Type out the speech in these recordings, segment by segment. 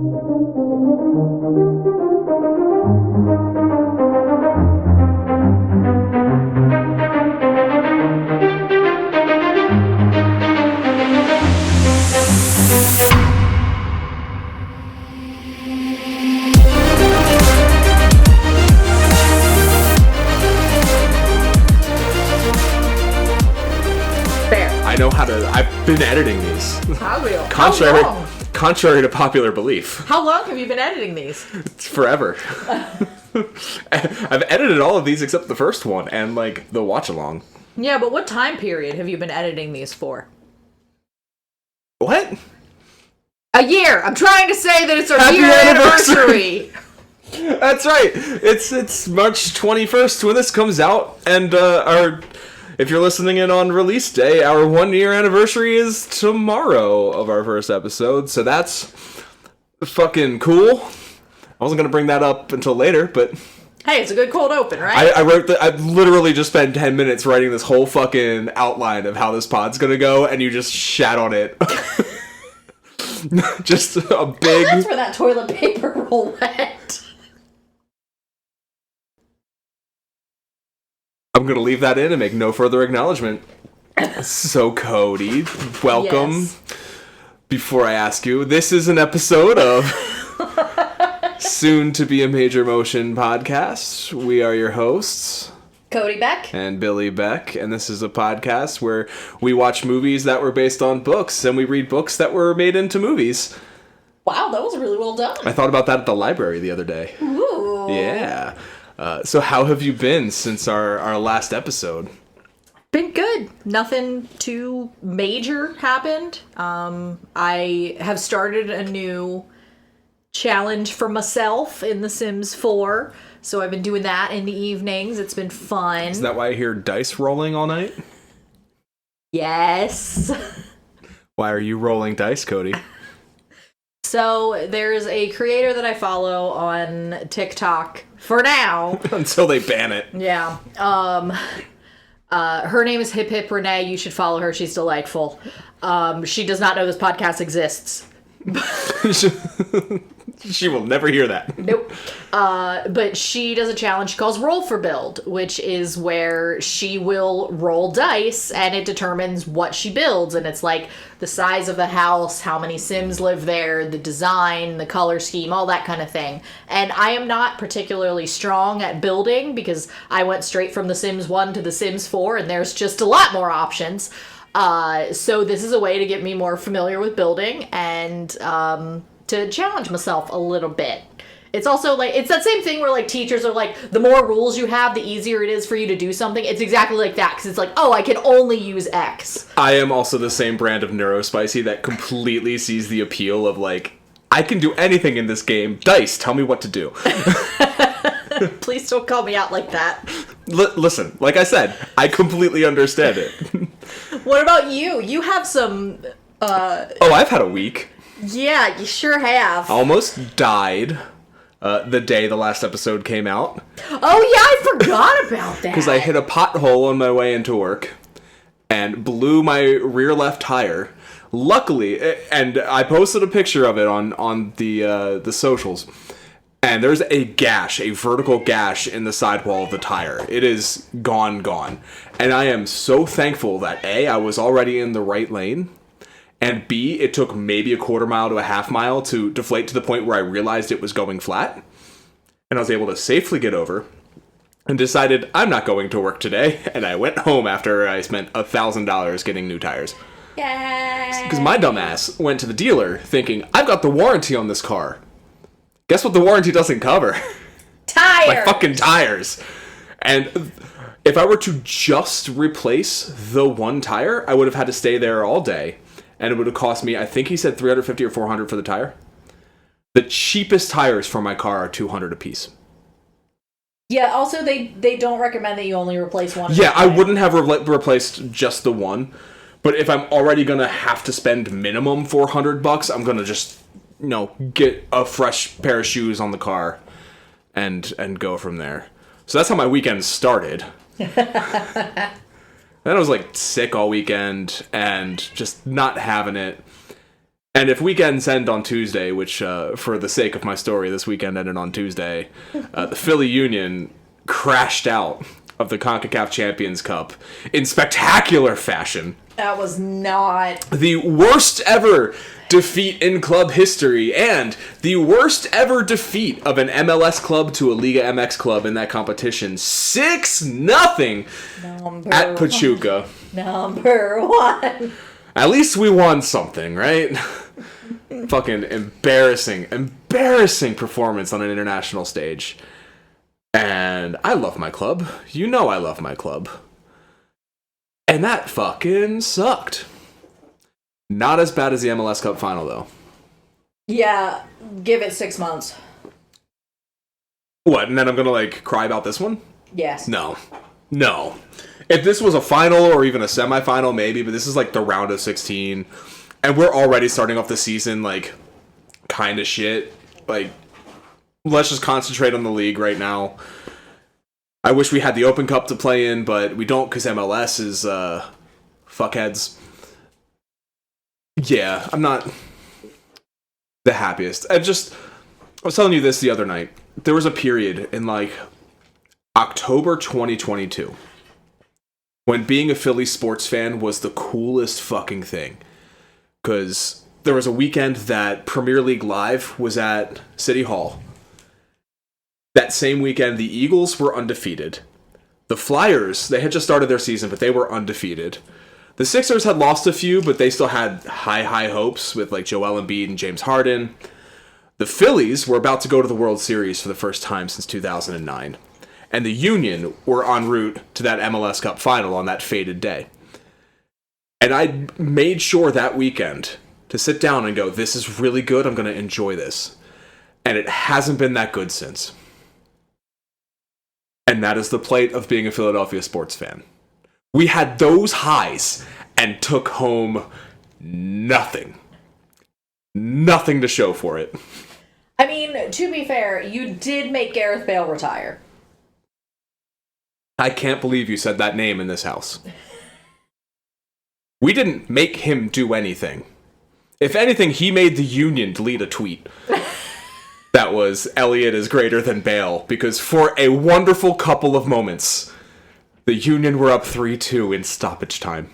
I've been editing these. Contrary to popular belief. How long have you been editing these? It's forever. I've edited all of these except the first one and like the watch along. Yeah, but what time period have you been editing these for? What? A year. I'm trying to say that it's our year anniversary. That's right. It's March 21st when this comes out, and if you're listening in on release day, our 1 year anniversary is tomorrow of our first episode, so that's fucking cool. I wasn't gonna bring that up until later, but hey, it's a good cold open, right? I literally just spent 10 minutes writing this whole fucking outline of how this pod's gonna go, and you just shat on it. Just a big... That's where that toilet paper roll went. I'm going to leave that in and make no further acknowledgement. So, Cody, welcome. Yes. Before I ask you, this is an episode of Soon to Be a Major Motion podcast. We are your hosts, Codie Beck and Billy Beck, and this is a podcast where we watch movies that were based on books, and we read books that were made into movies. Wow, that was really well done. I thought about that at the library the other day. Ooh. Yeah. So how have you been since our last episode? Been good. Nothing too major happened. I have started a new challenge for myself in The Sims 4. So I've been doing that in the evenings. It's been fun. Is that why I hear dice rolling all night? Yes. Why are you rolling dice, Cody? So there's a creator that I follow on TikTok for now. Until they ban it. Yeah. Her name is Hip Hip Renee. You should follow her. She's delightful. She does not know this podcast exists. She will never hear that. Nope. But she does a challenge she calls Roll for Build, which is where she will roll dice and it determines what she builds. And it's like the size of the house, how many Sims live there, the design, the color scheme, all that kind of thing. And I am not particularly strong at building because I went straight from The Sims 1 to The Sims 4 and there's just a lot more options. So this is a way to get me more familiar with building and to challenge myself a little bit. It's also like, it's that same thing where like teachers are like, the more rules you have, the easier it is for you to do something. It's exactly like that, because it's like, oh, I can only use X. I am also the same brand of neurospicy that completely sees the appeal of like, I can do anything in this game. Dice, tell me what to do. Please don't call me out like that. Listen, like I said, I completely understand it. What about you? You have some... Oh, I've had a week. Yeah, you sure have. Almost died the day the last episode came out. Oh, yeah, I forgot about that. Because I hit a pothole on my way into work and blew my rear left tire. Luckily, and I posted a picture of it on the socials, and there's a gash, a vertical gash in the sidewall of the tire. It is gone. And I am so thankful that A, I was already in the right lane, and B, it took maybe a quarter mile to a half mile to deflate to the point where I realized it was going flat. And I was able to safely get over and decided I'm not going to work today. And I went home after I spent $1,000 getting new tires. Yay! Because my dumbass went to the dealer thinking, I've got the warranty on this car. Guess what the warranty doesn't cover? Tires! My fucking tires. And if I were to just replace the one tire, I would have had to stay there all day. And it would have cost me, I think he said $350 or $400 for the tire. The cheapest tires for my car are $200 a piece. Yeah, also they don't recommend that you only replace one. Yeah, I wouldn't have replaced just the one. But if I'm already going to have to spend minimum $400, I'm going to just, get a fresh pair of shoes on the car and go from there. So that's how my weekend started. Then I was like sick all weekend and just not having it. And if weekends end on Tuesday, which, for the sake of my story, this weekend ended on Tuesday, the Philly Union crashed out of the CONCACAF Champions Cup in spectacular fashion. That was not... The worst ever defeat in club history, and the worst ever defeat of an MLS club to a Liga MX club in that competition. 6-0 at Pachuca. Number one. At least we won something, right? Fucking embarrassing performance on an international stage. And I love my club. You know I love my club. And that fucking sucked. Not as bad as the MLS Cup final, though. Yeah, give it 6 months. What, and then I'm gonna, like, cry about this one? Yes. No. If this was a final or even a semifinal, maybe, but this is, like, the round of 16, and we're already starting off the season, like, kind of shit. Like, let's just concentrate on the league right now. I wish we had the Open Cup to play in, but we don't because MLS is, fuckheads. Yeah, I'm not the happiest. I was telling you this the other night. There was a period in, like, October 2022 when being a Philly sports fan was the coolest fucking thing. Because there was a weekend that Premier League Live was at City Hall. That same weekend, the Eagles were undefeated. The Flyers, they had just started their season, but they were undefeated. The Sixers had lost a few, but they still had high hopes with, like, Joel Embiid and James Harden. The Phillies were about to go to the World Series for the first time since 2009. And the Union were en route to that MLS Cup final on that fated day. And I made sure that weekend to sit down and go, this is really good, I'm going to enjoy this. And it hasn't been that good since. And that is the plight of being a Philadelphia sports fan. We had those highs and took home nothing. Nothing to show for it. I mean, to be fair, you did make Gareth Bale retire. I can't believe you said that name in this house. We didn't make him do anything. If anything, he made the Union delete a tweet. That was, Elliott is greater than Bale, because for a wonderful couple of moments, the Union were up 3-2 in stoppage time.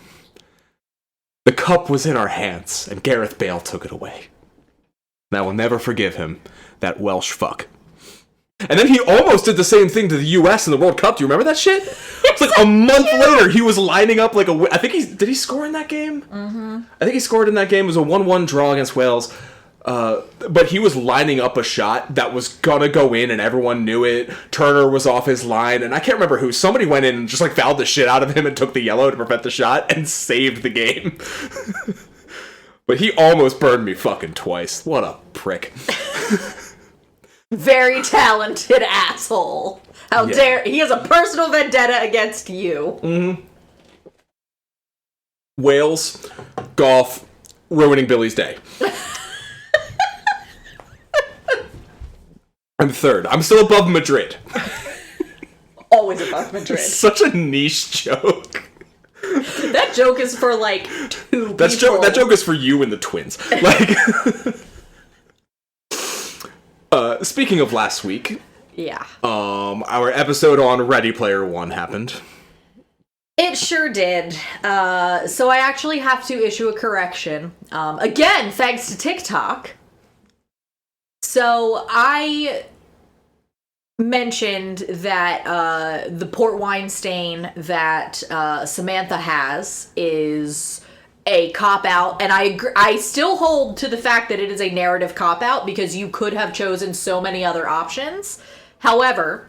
The cup was in our hands, and Gareth Bale took it away. And I will never forgive him, that Welsh fuck. And then he almost did the same thing to the U.S. in the World Cup. Do you remember that shit? It's like a month later, he was lining up like a... I think did he score in that game? Mm-hmm. I think he scored in that game. It was a 1-1 draw against Wales. But he was lining up a shot that was gonna go in, and everyone knew it. Turner was off his line, and I can't remember who. Somebody went in and just, like, fouled the shit out of him and took the yellow to prevent the shot and saved the game. But he almost burned me fucking twice. What a prick. Very talented asshole. How dare... He has a personal vendetta against you. Mm-hmm. Wales, golf, ruining Billy's day. I'm third. I'm still above Madrid. Always above Madrid. Such a niche joke. That joke is for, like, two people. That joke is for you and the twins. Like, speaking of last week, yeah, our episode on Ready Player One happened. It sure did. So I actually have to issue a correction. Again, thanks to TikTok. So I mentioned that the port wine stain that Samantha has is a cop-out, and I still hold to the fact that it is a narrative cop-out because you could have chosen so many other options. However,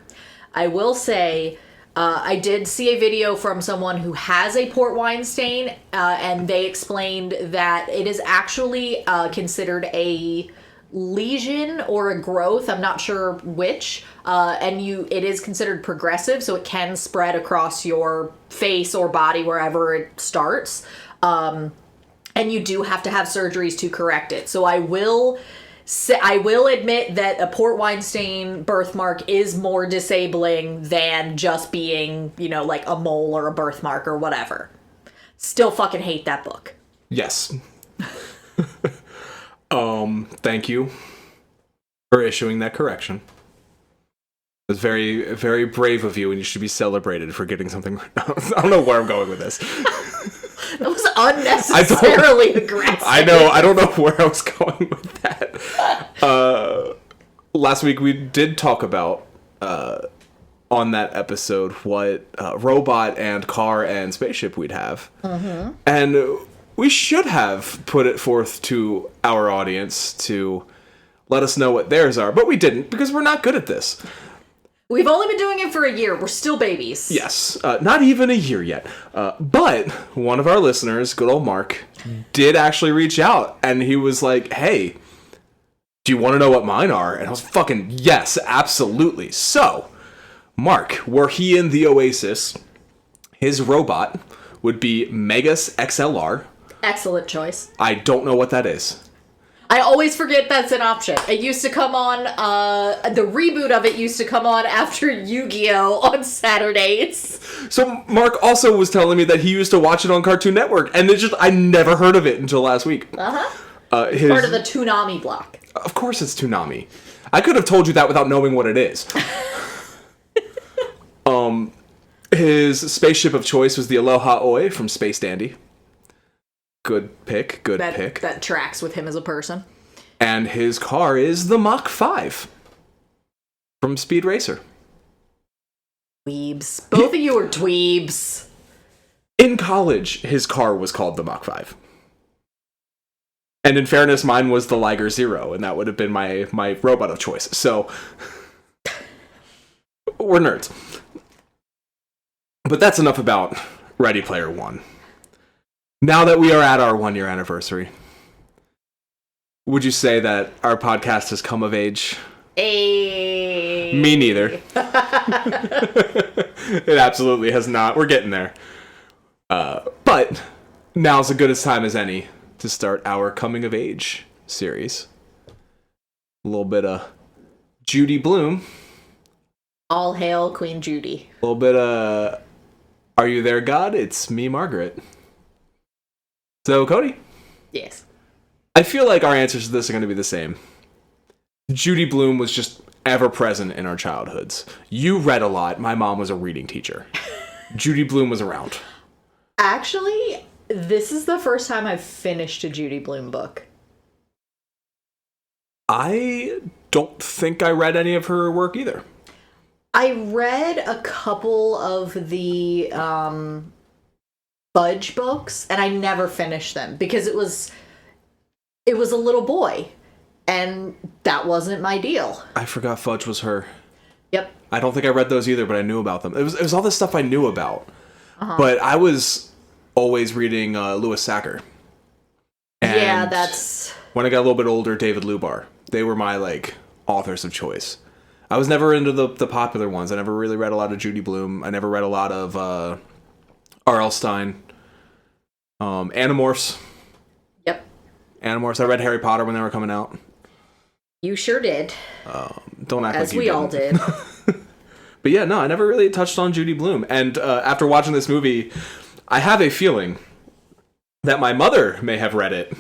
I will say I did see a video from someone who has a port wine stain, and they explained that it is actually considered a lesion or a growth, I'm not sure which, and it is considered progressive, so it can spread across your face or body wherever it starts, and you do have to have surgeries to correct it. So I will admit that a port wine stain birthmark is more disabling than just being, like a mole or a birthmark or whatever. Still fucking hate that book. Yes. Thank you for issuing that correction. It was very, very brave of you, and you should be celebrated for getting something. I don't know where I'm going with this. That was unnecessarily aggressive. I know. I don't know where I was going with that. Last week we did talk about on that episode what robot and car and spaceship we'd have, and we should have put it forth to our audience to let us know what theirs are, but we didn't because we're not good at this. We've only been doing it for a year. We're still babies. Yes, not even a year yet. But one of our listeners, good old Mark, did actually reach out, and he was like, hey, do you want to know what mine are? And I was fucking, yes, absolutely. So, Mark, were he in the Oasis, his robot would be Megas XLR. Excellent choice. I don't know what that is. I always forget that's an option. It used to come on, the reboot of it used to come on after Yu-Gi-Oh! On Saturdays. So Mark also was telling me that he used to watch it on Cartoon Network, and I never heard of it until last week. Part of the Toonami block. Of course it's Toonami. I could have told you that without knowing what it is. His spaceship of choice was the Aloha Oi from Space Dandy. Good pick, pick. That tracks with him as a person. And his car is the Mach 5 from Speed Racer. Dweebs. Both of you are dweebs. In college, his car was called the Mach 5. And in fairness, mine was the Liger Zero, and that would have been my robot of choice. So, we're nerds. But that's enough about Ready Player One. Now that we are at our 1-year anniversary, would you say that our podcast has come of age? Me neither. It absolutely has not. We're getting there. But now's as good a time as any to start our coming of age series. A little bit of Judy Blume. All hail Queen Judy. A little bit of Are You There, God? It's me, Margaret. So, Cody? Yes. I feel like our answers to this are going to be the same. Judy Blume was just ever present in our childhoods. You read a lot. My mom was a reading teacher. Judy Blume was around. Actually, this is the first time I've finished a Judy Blume book. I don't think I read any of her work either. I read a couple of the Fudge books, and I never finished them because it was a little boy, and that wasn't my deal. I forgot Fudge was her. Yep. I don't think I read those either, but I knew about them. It was all the stuff I knew about. But I was always reading Louis Sacker. And yeah, that's... when I got a little bit older, David Lubar. They were my, authors of choice. I was never into the popular ones. I never really read a lot of Judy Blume. I never read a lot of R.L. Stein. Animorphs. Yep. Animorphs. I read Harry Potter when they were coming out. You sure did. Don't act As like you we didn't. all did. But yeah, no, I never really touched on Judy Blume. And after watching this movie, I have a feeling that my mother may have read it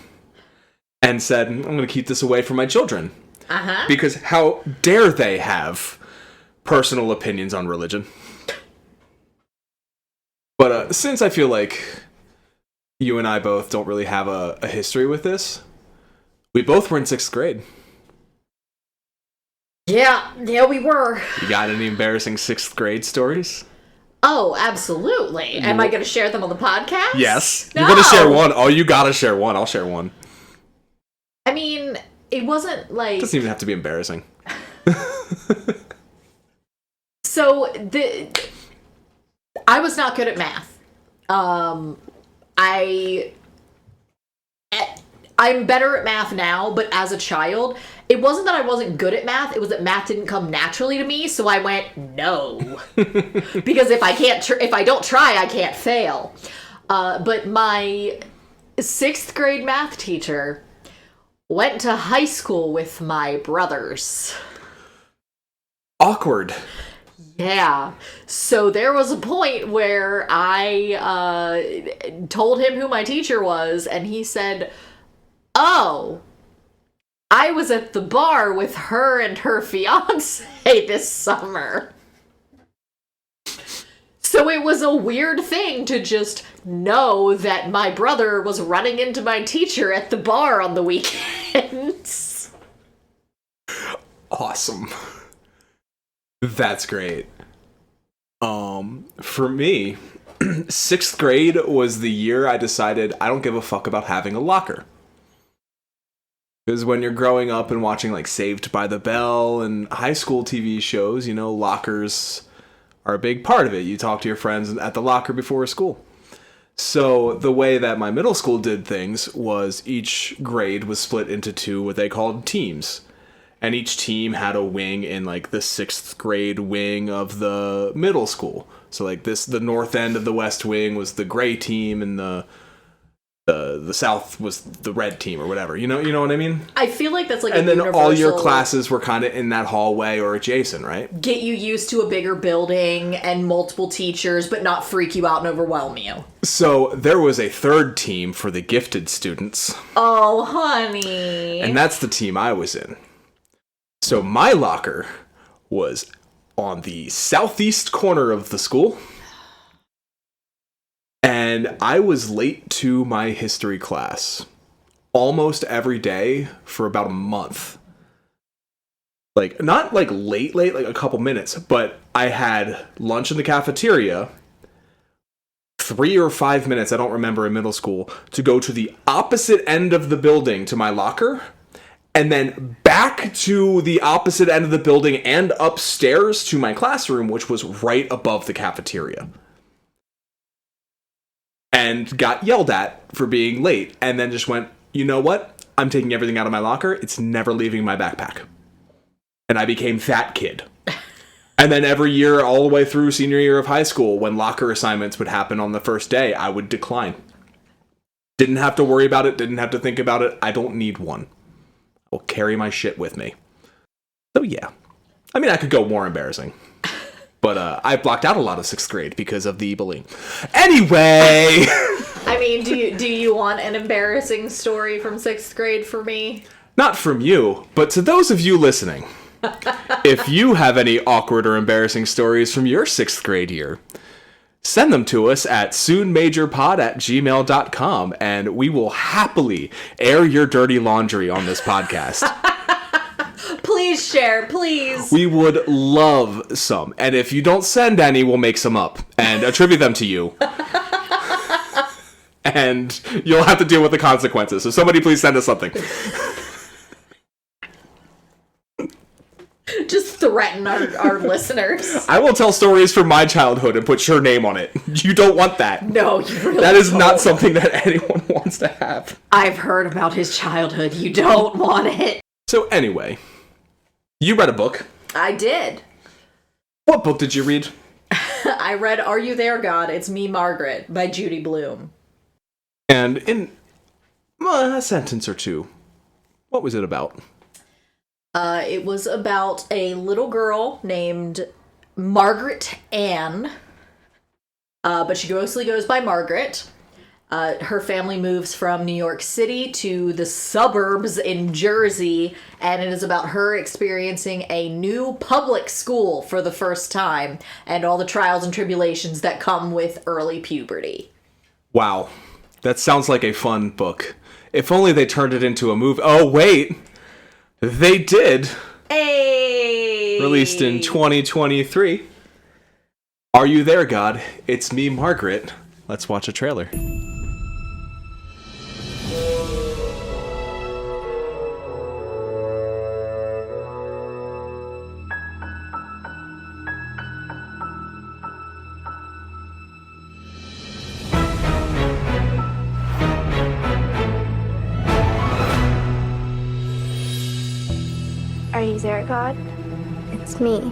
and said, I'm going to keep this away from my children. Because how dare they have personal opinions on religion? But since I feel like you and I both don't really have a history with this, we both were in 6th grade. Yeah, we were. You got any embarrassing 6th grade stories? Oh, absolutely. Am I going to share them on the podcast? Yes. No. You're going to share one. Oh, you got to share one. I'll share one. I mean, it wasn't like... It doesn't even have to be embarrassing. So, I was not good at math. I'm better at math now, but as a child, it wasn't that I wasn't good at math, it was that math didn't come naturally to me, so I went, no. Because if I don't try, I can't fail. But my 6th grade math teacher went to high school with my brothers. Awkward. Yeah. So there was a point where I told him who my teacher was, and he said, oh, I was at the bar with her and her fiance this summer. So it was a weird thing to just know that my brother was running into my teacher at the bar on the weekends. Awesome. That's great. For me, 6th grade was the year I decided I don't give a fuck about having a locker. Because when you're growing up and watching like Saved by the Bell and high school TV shows, lockers are a big part of it. You talk to your friends at the locker before school. So the way that my middle school did things was each grade was split into 2 what they called teams. And each team had a wing in like the 6th grade wing of the middle school. So like the north end of the west wing was the gray team and the south was the red team or whatever. You know what I mean? I feel like that's like and a then universal, all your classes were kind of in that hallway or adjacent, right? Get you used to a bigger building and multiple teachers, but not freak you out and overwhelm you. So there was a 3rd team for the gifted students. Oh, honey. And that's the team I was in. So my locker was on the southeast corner of the school. And I was late to my history class almost every day for about a month. Like, not like late, like a couple minutes, but I had lunch in the cafeteria, 3 or 5 minutes, I don't remember, in middle school, to go to the opposite end of the building to my locker, and then back to the opposite end of the building and upstairs to my classroom, which was right above the cafeteria. And got yelled at for being late, and then just went, you know what? I'm taking everything out of my locker. It's never leaving my backpack. And I became that kid. And then every year, all the way through senior year of high school, when locker assignments would happen on the first day, I would decline. Didn't have to worry about it. Didn't have to think about it. I don't need one. I'll carry my shit with me. So yeah. I mean, I could go more embarrassing. But I blocked out a lot of 6th grade because of the bullying. Anyway! I mean, do you want an embarrassing story from 6th grade for me? Not from you, but to those of you listening. If you have any awkward or embarrassing stories from your 6th grade year, send them to us at soonmajorpod@gmail.com, and we will happily air your dirty laundry on this podcast. Please share, please. We would love some. And if you don't send any, we'll make some up and attribute them to you. And you'll have to deal with the consequences. So somebody please send us something. Just threaten our listeners. I will tell stories from my childhood and put your name on it. You don't want that. No, you really That is don't. not something that anyone wants to have. I've heard about his childhood. You don't want it. So anyway, you read a book. I did. What book did you read? I read Are You There, God? It's Me, Margaret by Judy Blume. And in a sentence or two, what was it about? It was about a little girl named Margaret Ann, but she mostly goes by Margaret. Her family moves from New York City to the suburbs in Jersey, and it is about her experiencing a new public school for the first time and all the trials and tribulations that come with early puberty. Wow, that sounds like a fun book. If only they turned it into a movie. Oh, wait. They did. Hey! Released in 2023. Are You There, God? It's Me, Margaret. Let's watch a trailer. Are you there, God? It's me,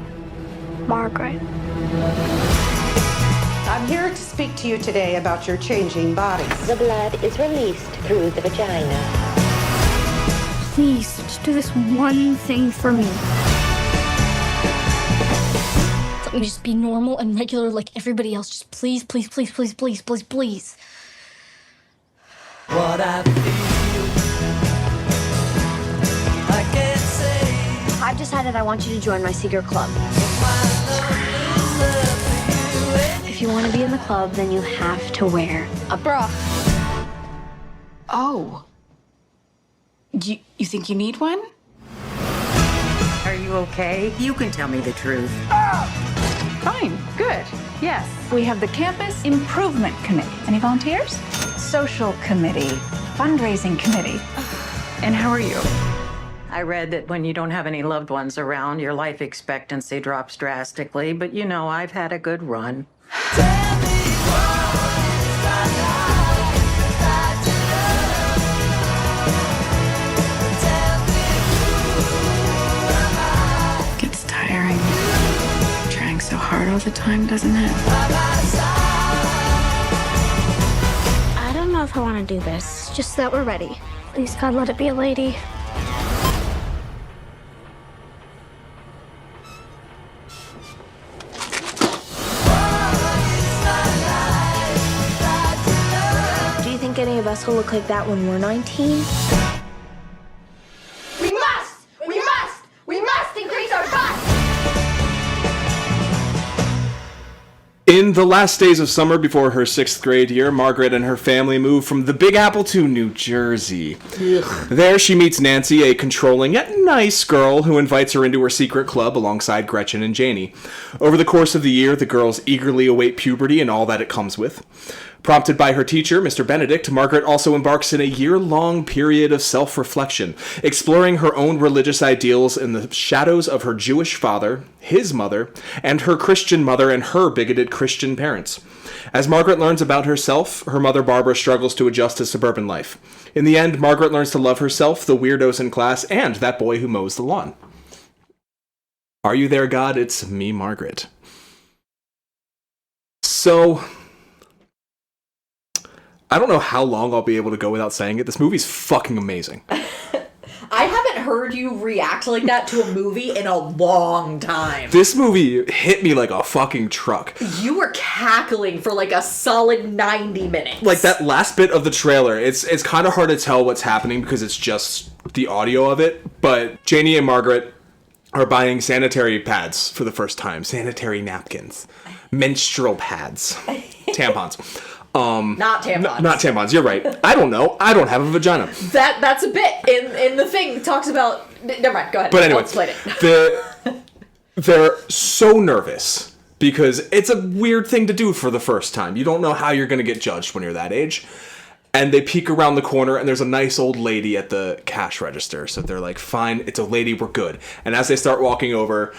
Margaret. I'm here to speak to you today about your changing bodies. The blood is released through the vagina. Please, just do this one thing for me. Let me just be normal and regular like everybody else. Just please, please, please, please, please, please, please. What I feel, I decided I want you to join my secret club. If you want to be in the club, then you have to wear a bra. Oh. You think you need one? Are you okay? You can tell me the truth. Fine. Good. Yes. We have the Campus Improvement Committee. Any volunteers? Social Committee. Fundraising Committee. And how are you? I read that when you don't have any loved ones around, your life expectancy drops drastically, but you know, I've had a good run. Gets tiring. Trying so hard all the time, doesn't it? I don't know if I want to do this. Just that we're ready. Please, God, let it be a lady. Do you think any of us will look like that when we're 19? We must increase our bus! In the last days of summer before her 6th grade year, Margaret and her family move from the Big Apple to New Jersey. Ugh. There she meets Nancy, a controlling yet nice girl who invites her into her secret club alongside Gretchen and Janie. Over the course of the year, the girls eagerly await puberty and all that it comes with. Prompted by her teacher, Mr. Benedict, Margaret also embarks in a year-long period of self-reflection, exploring her own religious ideals in the shadows of her Jewish father, his mother, and her Christian mother and her bigoted Christian parents. As Margaret learns about herself, her mother Barbara struggles to adjust to suburban life. In the end, Margaret learns to love herself, the weirdos in class, and that boy who mows the lawn. Are you there, God? It's me, Margaret. So, I don't know how long I'll be able to go without saying it. This movie's fucking amazing. I haven't heard you react like that to a movie in a long time. This movie hit me like a fucking truck. You were cackling for like a solid 90 minutes. Like that last bit of the trailer, it's kind of hard to tell what's happening because it's just the audio of it. But Janie and Margaret are buying sanitary pads for the first time. Sanitary napkins. Menstrual pads. Tampons. Not tampons. Not tampons, you're right. I don't know. I don't have a vagina. That's a bit in the thing that talks about... Never mind, go ahead. But anyway, I'll explain it. they're so nervous because it's a weird thing to do for the first time. You don't know how you're going to get judged when you're that age. And they peek around the corner and there's a nice old lady at the cash register. So they're like, fine, it's a lady, we're good. And as they start walking over,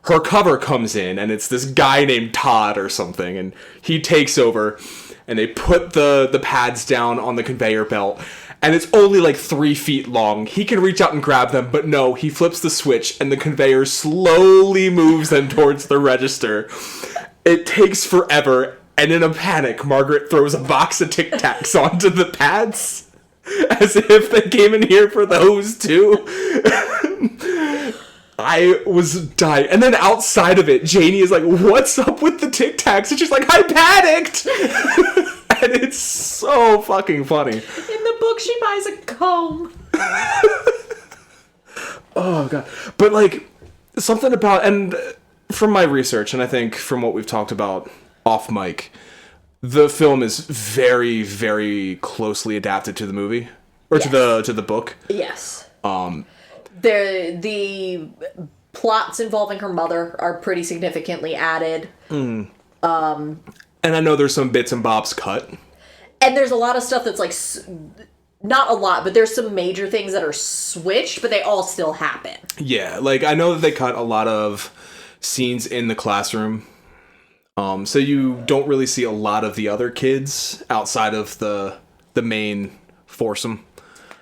her cover comes in and it's this guy named Todd or something. And he takes over... And they put the pads down on the conveyor belt. And it's only like 3 feet long. He can reach out and grab them, but no, he flips the switch and the conveyor slowly moves them towards the register. It takes forever, and in a panic, Margaret throws a box of Tic Tacs onto the pads. As if they came in here for those too. I was dying. And then outside of it, Janie is like, what's up with the Tic Tacs? And she's like, I panicked! And it's so fucking funny. In the book, she buys a comb. Oh, God. But, like, something about... And from my research, and I think from what we've talked about off mic, the film is very, very closely adapted to the movie. Or yes. to the book. Yes. The plots involving her mother are pretty significantly added. And I know there's some bits and bobs cut. And there's a lot of stuff that's like, not a lot, but there's some major things that are switched, but they all still happen. Yeah, like I know that they cut a lot of scenes in the classroom. So you don't really see a lot of the other kids outside of the main foursome.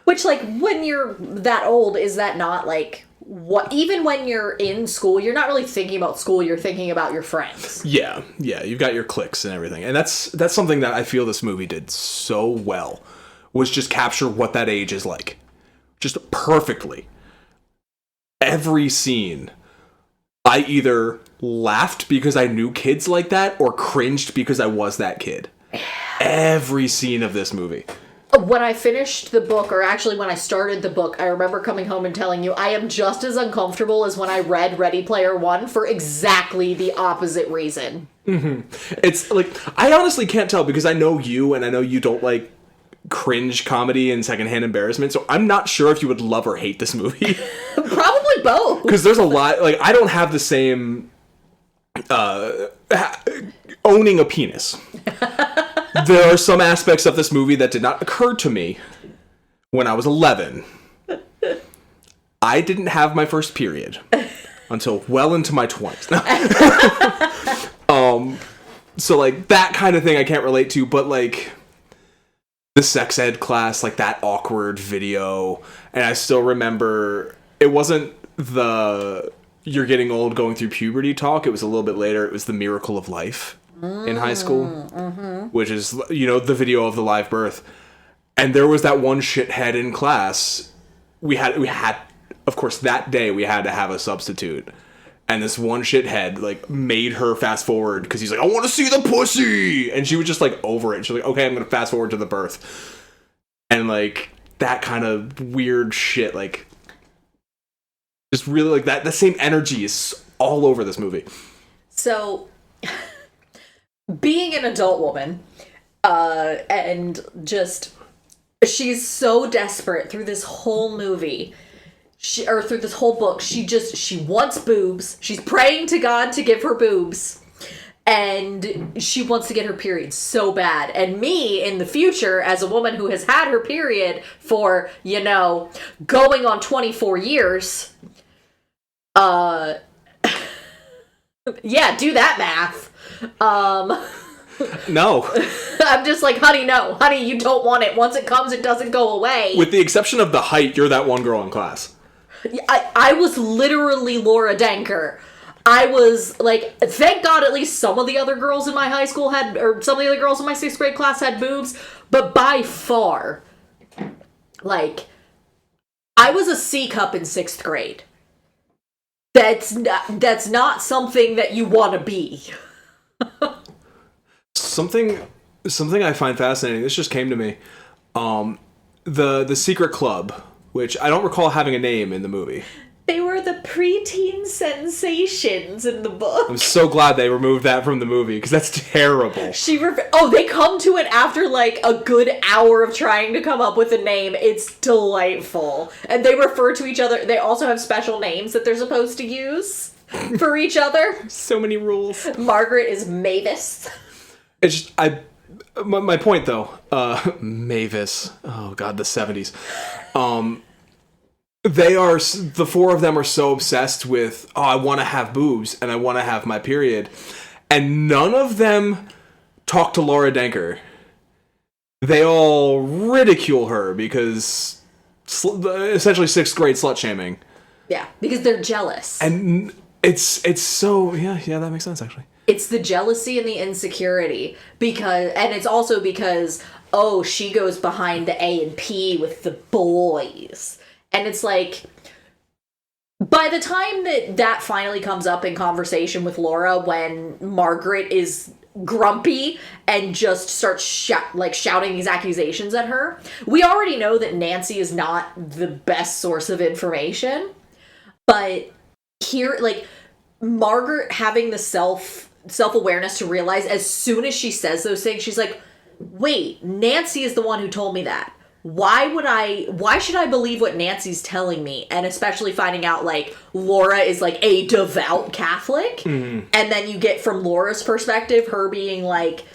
Which, like, when you're that old, is that not, like, what... Even when you're in school, you're not really thinking about school, you're thinking about your friends. Yeah, you've got your cliques and everything. And that's something that I feel this movie did so well, was just capture what that age is like. Just perfectly. Every scene, I either laughed because I knew kids like that, or cringed because I was that kid. Every scene of this movie. When I finished the book, or actually when I started the book, I remember coming home and telling you I am just as uncomfortable as when I read Ready Player One for exactly the opposite reason. Mm-hmm. It's like, I honestly can't tell because I know you and I know you don't like cringe comedy and secondhand embarrassment, so I'm not sure if you would love or hate this movie. Probably both. Because there's a lot, like, I don't have the same owning a penis. There are some aspects of this movie that did not occur to me when I was 11. I didn't have my first period until well into my 20s. So, like, that kind of thing I can't relate to, but, like, the sex ed class, like, that awkward video, and I still remember, it wasn't the you're getting old going through puberty talk, it was a little bit later, it was the miracle of life in high school, which is, you know, the video of the live birth. And there was that one shithead in class. We had, of course, that day we had to have a substitute. And this one shithead, like, made her fast forward because he's like, I want to see the pussy! And she was just, like, over it. She's like, okay, I'm going to fast forward to the birth. And, like, that kind of weird shit, like, just really, like, that the same energy is all over this movie. So, being an adult woman, and just, she's so desperate through this whole movie, through this whole book, she wants boobs, she's praying to God to give her boobs, and she wants to get her period so bad. And me, in the future, as a woman who has had her period for, you know, going on 24 years, yeah, do that math. No. I'm just like, honey, no. Honey, you don't want it. Once it comes, it doesn't go away. With the exception of the height, you're that one girl in class. I was literally Laura Denker. I was like, thank God at least some of the other girls in my high school had, or some of the other girls in my 6th grade class had boobs, but by far, like, I was a C cup in 6th grade. That's not something that you want to be. Something I find fascinating, this just came to me. The secret club, which I don't recall having a name in the movie. They were the preteen sensations in the book. I'm so glad they removed that from the movie, because that's terrible. They come to it after, like, a good hour of trying to come up with a name. It's delightful. And they refer to each other. They also have special names that they're supposed to use for each other. So many rules. Margaret is Mavis. It's just, my point, though, Mavis. Oh, God, the 70s. The 4 of them are so obsessed with, I want to have boobs and I want to have my period. And none of them talk to Laura Denker. They all ridicule her because essentially 6th grade slut shaming. Yeah, because they're jealous. And it's so, yeah, that makes sense, actually. It's the jealousy and the insecurity, and it's also because, she goes behind the A&P with the boys. And it's like, by the time that finally comes up in conversation with Laura, when Margaret is grumpy and just starts shouting these accusations at her, we already know that Nancy is not the best source of information. But here, like, Margaret having the self-awareness to realize as soon as she says those things, she's like, wait, Nancy is the one who told me that. Why should I believe what Nancy's telling me? And especially finding out, like, Laura is, like, a devout Catholic. Mm-hmm. And then you get from Laura's perspective, her being like,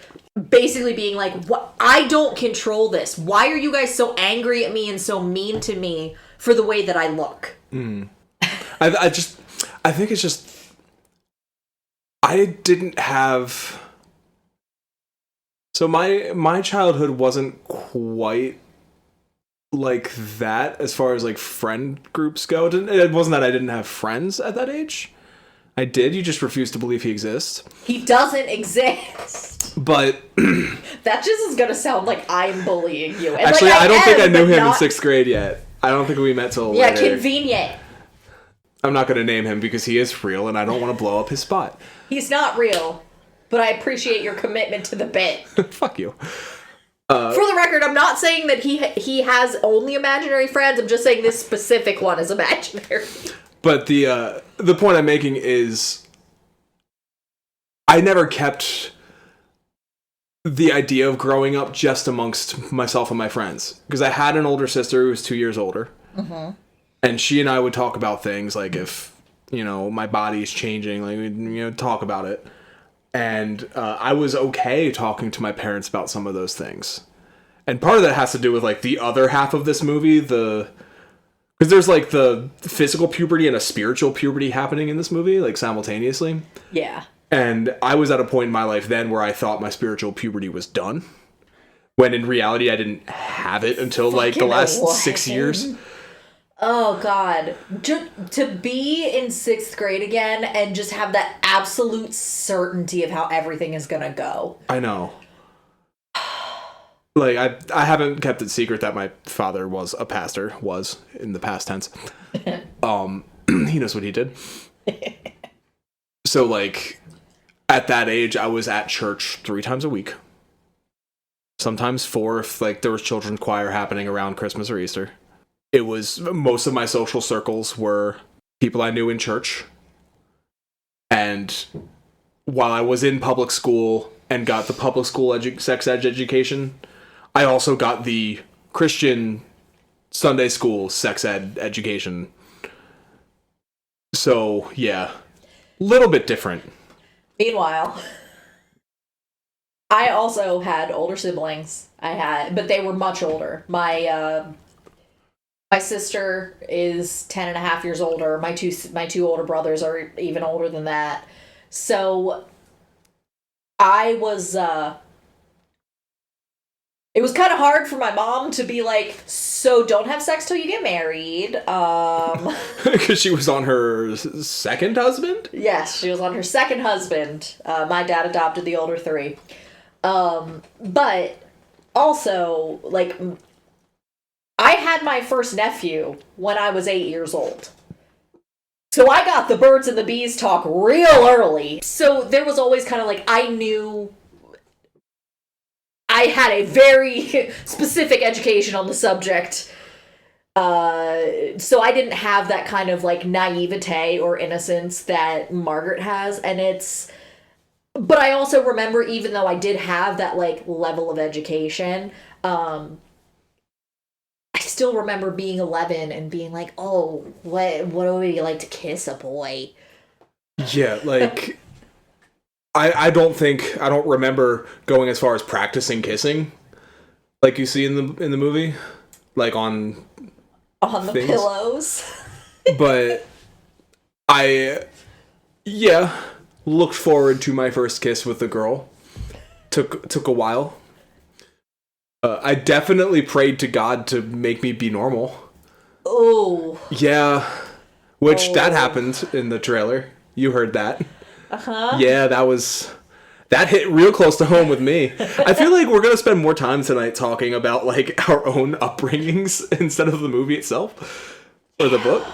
basically being like, what? I don't control this. Why are you guys so angry at me and so mean to me for the way that I look? Mm. I think it's just, I didn't have, so my childhood wasn't quite like that as far as, like, friend groups go. It wasn't that I didn't have friends at that age. I did. You just refuse to believe he exists. He doesn't exist. But that just is gonna sound like I'm bullying you. And actually, like, I don't think I knew him in 6th grade yet. I don't think we met till later. Yeah, convenient. I'm not gonna name him because he is real and I don't want to blow up his spot. He's not real, but I appreciate your commitment to the bit. Fuck you. For the record, I'm not saying that he has only imaginary friends. I'm just saying this specific one is imaginary. But the point I'm making is I never kept the idea of growing up just amongst myself and my friends. Because I had an older sister who was 2 years older. Mm-hmm. And she and I would talk about things like if, my body's changing, like, we'd, talk about it. And I was okay talking to my parents about some of those things. And part of that has to do with, like, the other half of this movie, because there's, like, the physical puberty and a spiritual puberty happening in this movie, like, simultaneously. Yeah. And I was at a point in my life then where I thought my spiritual puberty was done. When in reality, I didn't have it until, like, the last 6 years. Oh, God. To be in 6th grade again and just have that absolute certainty of how everything is going to go. I know. Like, I haven't kept it secret that my father was a pastor, was, in the past tense. He knows what he did. So, like, at that age, I was at church 3 times a week. Sometimes 4 if, like, there was children's choir happening around Christmas or Easter. It was, most of my social circles were people I knew in church. And while I was in public school and got the public school sex ed education, I also got the Christian Sunday school sex ed education. So, yeah, little bit different. Meanwhile, I also had older siblings. But they were much older. My sister is 10 and a half years older. My two older brothers are even older than that. So I was, it was kind of hard for my mom to be like, so don't have sex till you get married. Because she was on her second husband? Yes, she was on her second husband. My dad adopted the older 3. But also, like, I had my first nephew when I was 8 years old. So I got the birds and the bees talk real early. So there was always kind of like, I knew I had a very specific education on the subject. So I didn't have that kind of like naivete or innocence that Margaret has. But I also remember, even though I did have that like level of education, I still remember being 11 and being like, oh, what would you like to kiss a boy? Yeah, like, I don't remember going as far as practicing kissing, like you see in the movie, like on the things. Pillows. But I looked forward to my first kiss with a girl. Took a while. I definitely prayed to God to make me be normal. Oh. Yeah. Which that happened in the trailer. You heard that. Uh-huh. Yeah, that hit real close to home with me. I feel like we're going to spend more time tonight talking about like our own upbringings instead of the movie itself or the book.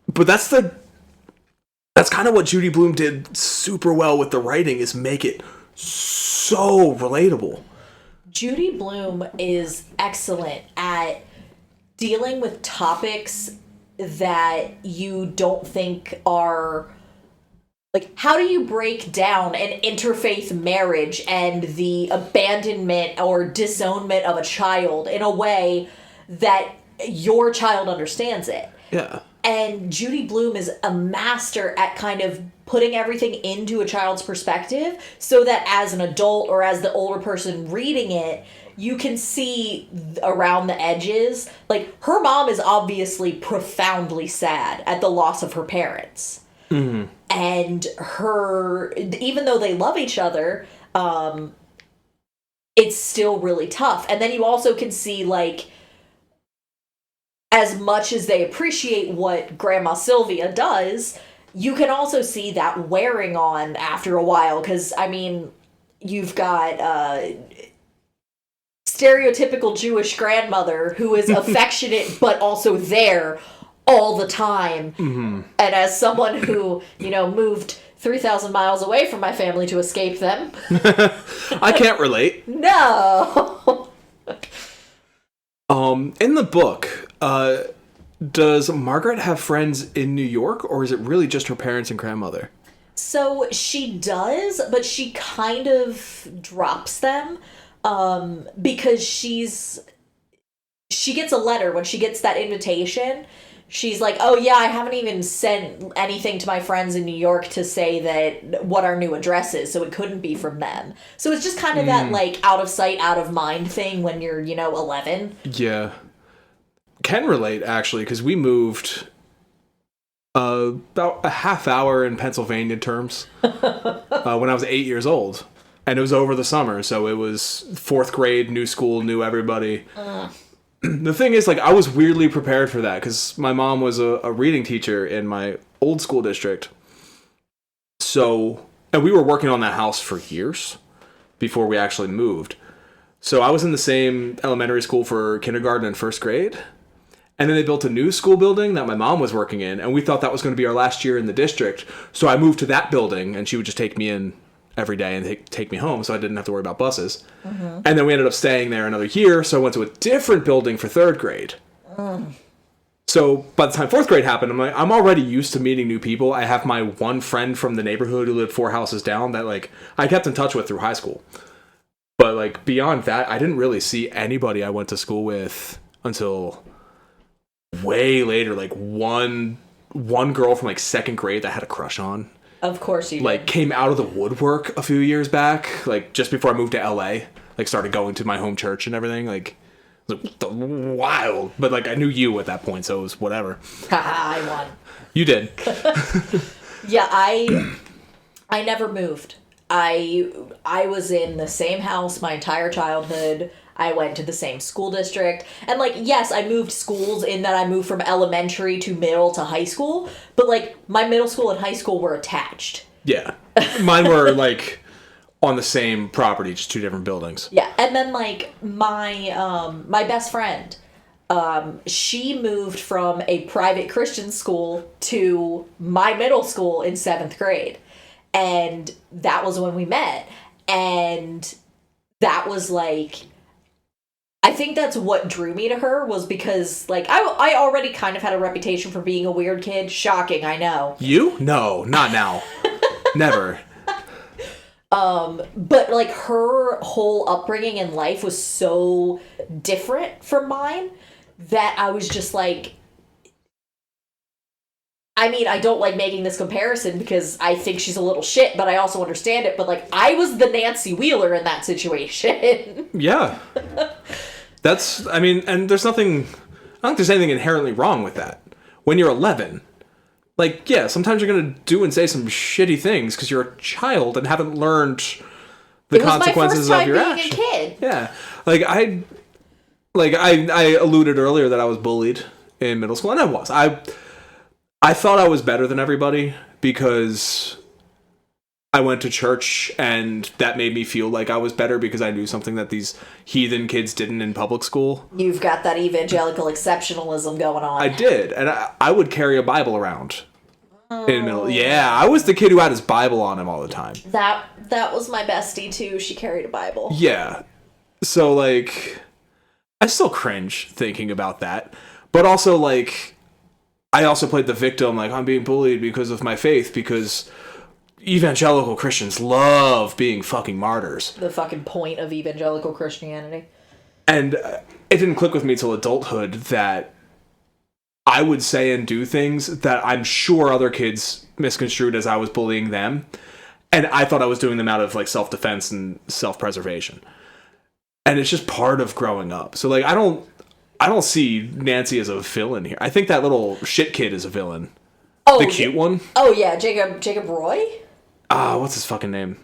But that's kind of what Judy Blume did super well with the writing, is make it so relatable. Judy Blume is excellent at dealing with topics that you don't think are... Like, how do you break down an interfaith marriage and the abandonment or disownment of a child in a way that your child understands it? Yeah. And Judy Blume is a master at kind of putting everything into a child's perspective so that as an adult or as the older person reading it, you can see around the edges. Like, her mom is obviously profoundly sad at the loss of her parents. Mm-hmm. And even though they love each other, it's still really tough. And then you also can see, like, as much as they appreciate what Grandma Sylvia does, you can also see that wearing on after a while. Because, I mean, you've got stereotypical Jewish grandmother who is affectionate but also there all the time. Mm-hmm. And as someone who, moved 3,000 miles away from my family to escape them. I can't relate. No. In the book, does Margaret have friends in New York, or is it really just her parents and grandmother? So she does, but she kind of drops them because she gets a letter when she gets that invitation. She's like, oh yeah, I haven't even sent anything to my friends in New York to say that what our new address is, so it couldn't be from them. So it's just kind of that like out of sight, out of mind thing when you're, 11. Yeah. Can relate, actually, because we moved about a half hour in Pennsylvania terms when I was 8 years old. And it was over the summer, so it was 4th grade, new school, knew everybody. The thing is, like, I was weirdly prepared for that, because my mom was a reading teacher in my old school district. So, and we were working on that house for years before we actually moved. So I was in the same elementary school for kindergarten and 1st grade. And then they built a new school building that my mom was working in, and we thought that was going to be our last year in the district. So I moved to that building, and she would just take me in every day and take me home, so I didn't have to worry about buses. And then we ended up staying there another year, so I went to a different building for 3rd grade. So by the time 4th grade happened, I'm already used to meeting new people. I have my one friend from the neighborhood who lived 4 houses down that, like, I kept in touch with through high school. But, like, beyond that, I didn't really see anybody I went to school with until way later. Like, one girl from, like, 2nd grade that I had a crush on. Of course you did. Like, came out of the woodwork a few years back, like, just before I moved to LA. Like, started going to my home church and everything. Like, wild. But, like, I knew you at that point, so it was whatever. I won. You did. Yeah, I never moved. I was in the same house my entire childhood. I went to the same school district. And, like, yes, I moved schools in that I moved from elementary to middle to high school. But, like, my middle school and high school were attached. Yeah. Mine were, like, on the same property, just 2 different buildings. Yeah. And then, like, my best friend, she moved from a private Christian school to my middle school in 7th grade. And that was when we met. And that was, like, I think that's what drew me to her, was because, like, I already kind of had a reputation for being a weird kid. Shocking, I know. You? No, not now. Never. But, like, her whole upbringing in life was so different from mine that I was just like, I mean, I don't like making this comparison because I think she's a little shit, but I also understand it. But, like, I was the Nancy Wheeler in that situation. Yeah. That's, I mean, and there's nothing, I don't think there's anything inherently wrong with that. When you're 11, like, yeah, sometimes you're going to do and say some shitty things because you're a child and haven't learned the consequences of your actions. It was my first time being a kid. Yeah. Like, I alluded earlier that I was bullied in middle school, and I was. I thought I was better than everybody because I went to church, and that made me feel like I was better because I knew something that these heathen kids didn't in public school. You've got that evangelical exceptionalism going on. I did, and I would carry a Bible around in middle. Yeah, I was the kid who had his Bible on him all the time. That was my bestie too. She carried a Bible. Yeah, so, like, I still cringe thinking about that, but also, like, I also played the victim, like, I'm being bullied because of my faith, because evangelical Christians love being fucking martyrs. The fucking point of evangelical Christianity. And it didn't click with me till adulthood that I would say and do things that I'm sure other kids misconstrued as I was bullying them. And I thought I was doing them out of, like, self-defense and self-preservation. And it's just part of growing up. So, like, I don't see Nancy as a villain here. I think that little shit kid is a villain. Oh, the cute one? Oh, yeah, Jacob Roy? What's his fucking name?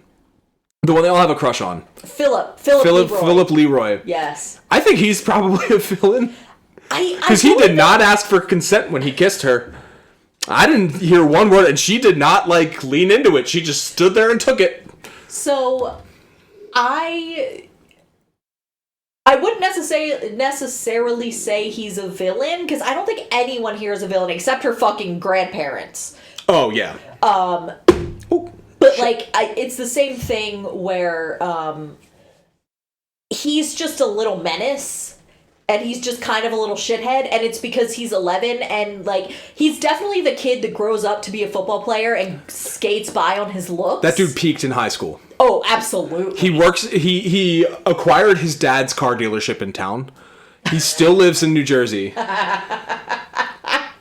The one they all have a crush on. Philip Leroy. Yes. I think he's probably a villain. Because he did not ask for consent when he kissed her. I didn't hear one word, and she did not, like, lean into it. She just stood there and took it. So, I wouldn't necessarily say he's a villain, because I don't think anyone here is a villain except her fucking grandparents. Oh, yeah. But, like, it's the same thing where, he's just a little menace. And he's just kind of a little shithead, and it's because he's 11, and, like, he's definitely the kid that grows up to be a football player and skates by on his looks. That dude peaked in high school. Oh, absolutely. He acquired his dad's car dealership in town. He still lives in New Jersey.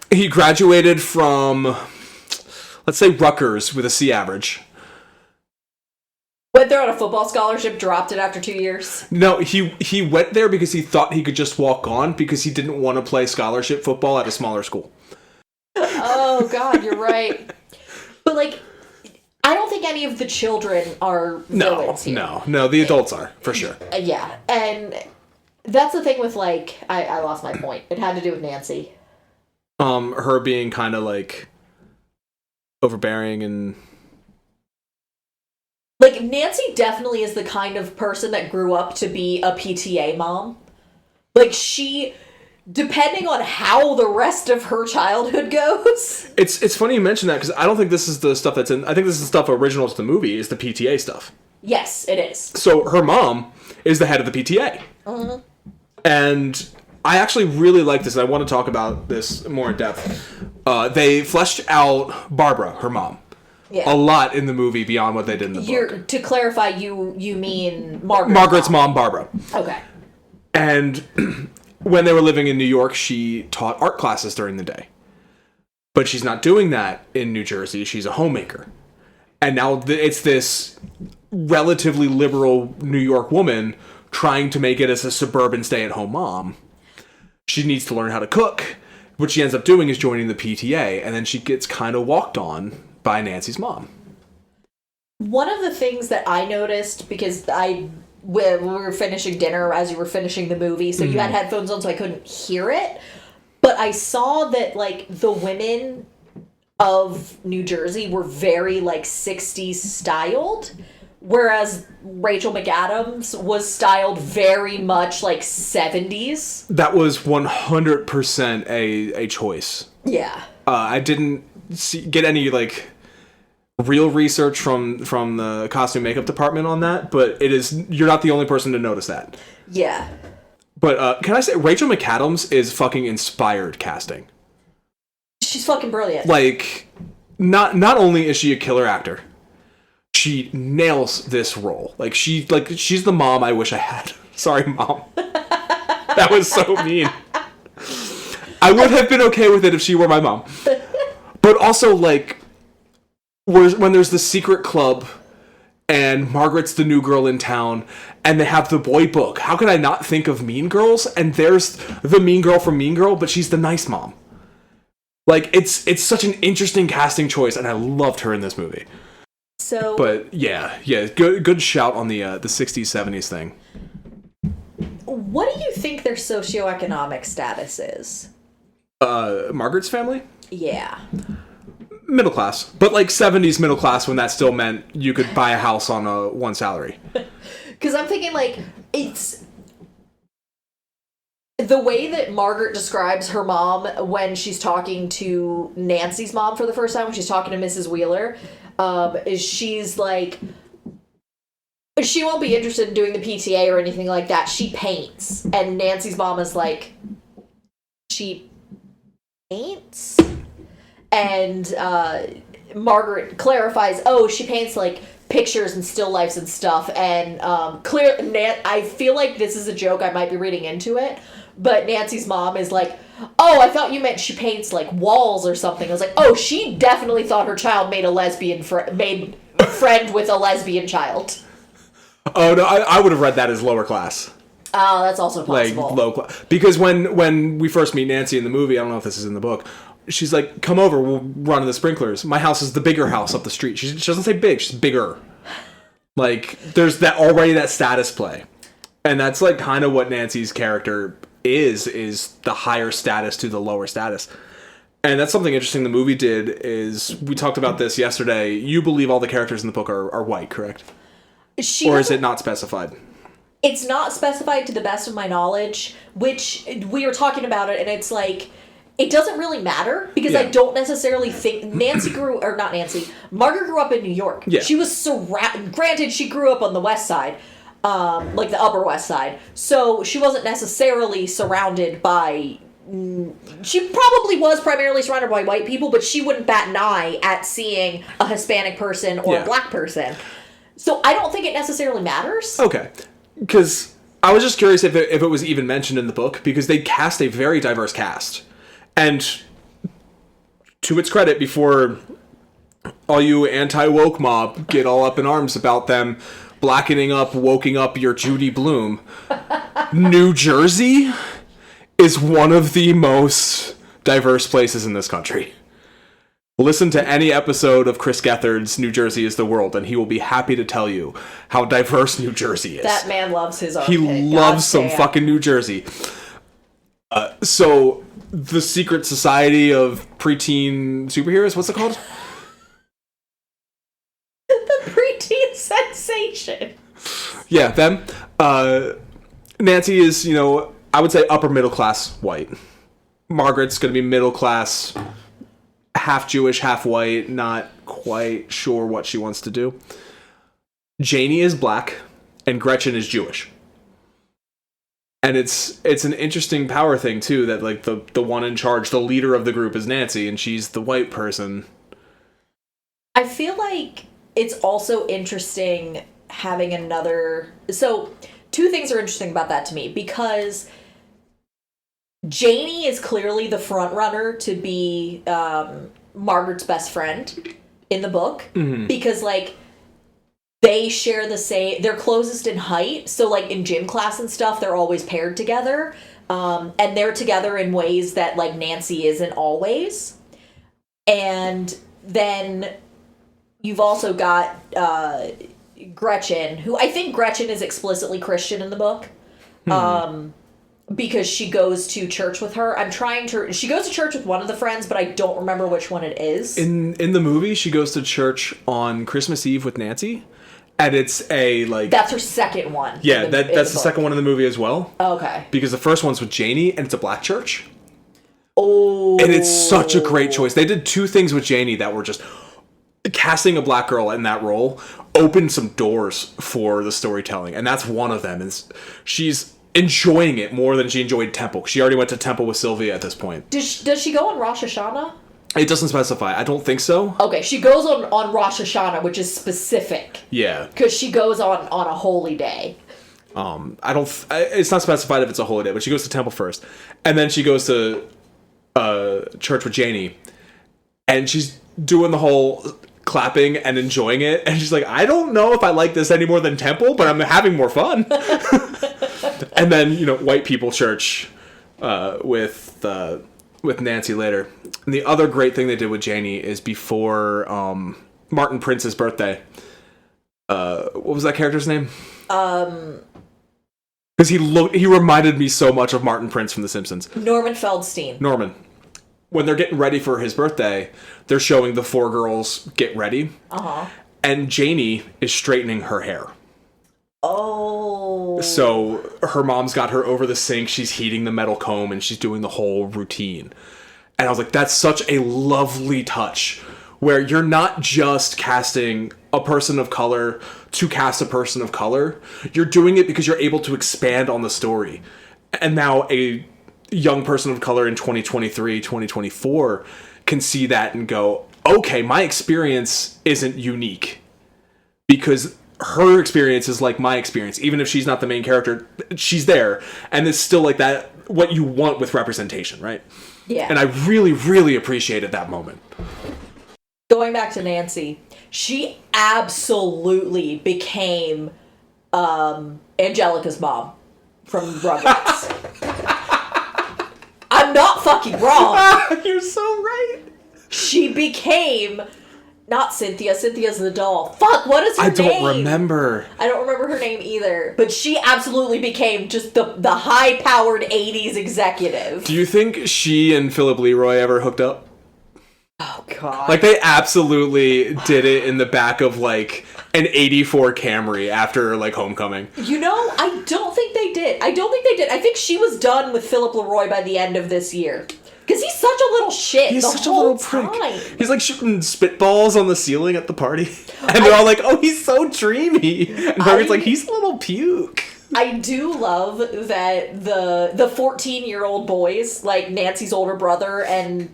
He graduated from, let's say, Rutgers with a C average. Went there on a football scholarship, dropped it after 2 years. No, he went there because he thought he could just walk on because he didn't want to play scholarship football at a smaller school. Oh, God, you're right. But, like, I don't think any of the children are villains here. No, the adults are, for sure. Yeah, and that's the thing with, like, I lost my point. It had to do with Nancy. Her being kind of, like, overbearing and... Like, Nancy definitely is the kind of person that grew up to be a PTA mom. Like, she, depending on how the rest of her childhood goes. It's funny you mention that, because I don't think this is the stuff that's in... I think this is the stuff original to the movie, is the PTA stuff. Yes, it is. So, her mom is the head of the PTA. Mm-hmm. And I actually really like this, and I want to talk about this more in depth. They fleshed out Barbara, her mom. Yeah. A lot in the movie beyond what they did in the book. To clarify, you mean Margaret's mom, Barbara. Okay. And when they were living in New York, she taught art classes during the day. But she's not doing that in New Jersey. She's a homemaker. And now it's this relatively liberal New York woman trying to make it as a suburban stay-at-home mom. She needs to learn how to cook. What she ends up doing is joining the PTA, and then she gets kind of walked on by Nancy's mom. One of the things that I noticed, because we were finishing dinner as you were finishing the movie, so you had headphones on so I couldn't hear it, but I saw that, like, the women of New Jersey were very, like, 60s styled, whereas Rachel McAdams was styled very much like 70s. That was 100% a choice. Yeah. I didn't get any, like, real research from the costume makeup department on that, but you're not the only person to notice that. Yeah. But can I say Rachel McAdams is fucking inspired casting. She's fucking brilliant. Like, not only is she a killer actor, she nails this role. Like, she's the mom I wish I had. Sorry, Mom. That was so mean. I would have been okay with it if she were my mom. But also, like, when there's the secret club and Margaret's the new girl in town and they have the boy book, how could I not think of Mean Girls? And there's the mean girl from Mean Girl, but she's the nice mom. Like, it's such an interesting casting choice, and I loved her in this movie. So, but yeah, good shout on the 60s, 70s thing. What do you think their socioeconomic status is? Margaret's family? Yeah. Middle class. But, like, 70s middle class when that still meant you could buy a house on one salary. Because I'm thinking, like, it's... The way that Margaret describes her mom when she's talking to Nancy's mom for the first time, when she's talking to Mrs. Wheeler, is she's like... She won't be interested in doing the PTA or anything like that. She paints. And Nancy's mom is like... She paints? And Margaret clarifies, oh, she paints, like, pictures and still lifes and stuff. And I feel like this is a joke. I might be reading into it. But Nancy's mom is like, oh, I thought you meant she paints, like, walls or something. I was like, oh, she definitely thought her child made made a friend with a lesbian child. Oh, no, I would have read that as lower class. Oh, that's also possible. Like, low class. Because when we first meet Nancy in the movie, I don't know if this is in the book, she's like, come over, we'll run the sprinklers. My house is the bigger house up the street. She doesn't say big, she's bigger. Like, there's that status play. And that's, like, kind of what Nancy's character is the higher status to the lower status. And that's something interesting the movie did is, we talked about this yesterday, you believe all the characters in the book are white, correct? Or is it not specified? It's not specified to the best of my knowledge, which we were talking about it, and it's like, it doesn't really matter, because I don't necessarily think Margaret grew up in New York. Yeah. She was granted, she grew up on the west side. like the Upper West Side. So she wasn't necessarily surrounded by... She probably was primarily surrounded by white people, but she wouldn't bat an eye at seeing a Hispanic person or a black person. So I don't think it necessarily matters. Okay. Because I was just curious if it was even mentioned in the book, because they cast a very diverse cast. And to its credit, before all you anti-woke mob get all up in arms about them blackening up, woking up your Judy Blume, New Jersey is one of the most diverse places in this country. Listen to any episode of Chris Gethard's New Jersey is the World, and he will be happy to tell you how diverse New Jersey is. That man loves his armpit. He loves some fucking New Jersey. So, the secret society of preteen superheroes, what's it called? The preteen sensation. Yeah, them. Nancy is, I would say upper middle class white. Margaret's going to be middle class, half Jewish, half white, not quite sure what she wants to do. Janie is black, and Gretchen is Jewish. And it's an interesting power thing, too, that like the one in charge, the leader of the group is Nancy, and she's the white person. I feel like it's also interesting having another... So, two things are interesting about that to me, because Janie is clearly the front runner to be Margaret's best friend in the book, because like they share the same, they're closest in height, so like in gym class and stuff they're always paired together, and they're together in ways that like Nancy isn't always. And then you've also got Gretchen, who I think Gretchen is explicitly Christian in the book. Because she goes to church with her. She goes to church with one of the friends, but I don't remember which one it is. In the movie, she goes to church on Christmas Eve with Nancy, and it's a, like... That's her second one. Yeah, that's the second one in the movie as well. Okay. Because the first one's with Janie, and it's a black church. Oh. And it's such a great choice. They did two things with Janie that were just... Casting a black girl in that role opened some doors for the storytelling, and that's one of them. Is she's enjoying it more than she enjoyed Temple. She already went to Temple with Sylvia at this point. Does she go on Rosh Hashanah? It doesn't specify. I don't think so. Okay, she goes on Rosh Hashanah, which is specific. Yeah. Because she goes on a holy day. It's not specified if it's a holy day, but she goes to Temple first. And then she goes to church with Janie. And she's doing the whole clapping and enjoying it. And she's like, I don't know if I like this any more than Temple, but I'm having more fun. And then, white people church with Nancy later. And the other great thing they did with Janie is before Martin Prince's birthday. What was that character's name? Because he reminded me so much of Martin Prince from The Simpsons. Norman Feldstein. Norman. When they're getting ready for his birthday, they're showing the four girls get ready. Uh-huh. And Janie is straightening her hair. Oh. So her mom's got her over the sink, she's heating the metal comb, and she's doing the whole routine. And I was like, that's such a lovely touch, where you're not just casting a person of color to cast a person of color. You're doing it because you're able to expand on the story. And now a young person of color in 2023, 2024 can see that and go, okay, my experience isn't unique. Because her experience is like my experience. Even if she's not the main character, she's there. And it's still like that, what you want with representation, right? Yeah. And I really, really appreciated that moment. Going back to Nancy, she absolutely became Angelica's mom from Rugrats. I'm not fucking wrong. You're so right. She became... Not Cynthia. Cynthia's the doll. Fuck, what is her name? I don't remember. I don't remember her name either. But she absolutely became just the high-powered 80s executive. Do you think she and Philip Leroy ever hooked up? Oh, God. Like, they absolutely did it in the back of, like, an 84 Camry after, like, Homecoming. I don't think they did. I think she was done with Philip Leroy by the end of this year. Because he's such a little shit He's the such a whole little prick. time. He's like shooting spitballs on the ceiling at the party. And they're all like, oh, he's so dreamy. And Margaret's like, he's a little puke. I do love that the 14-year-old boys, like Nancy's older brother and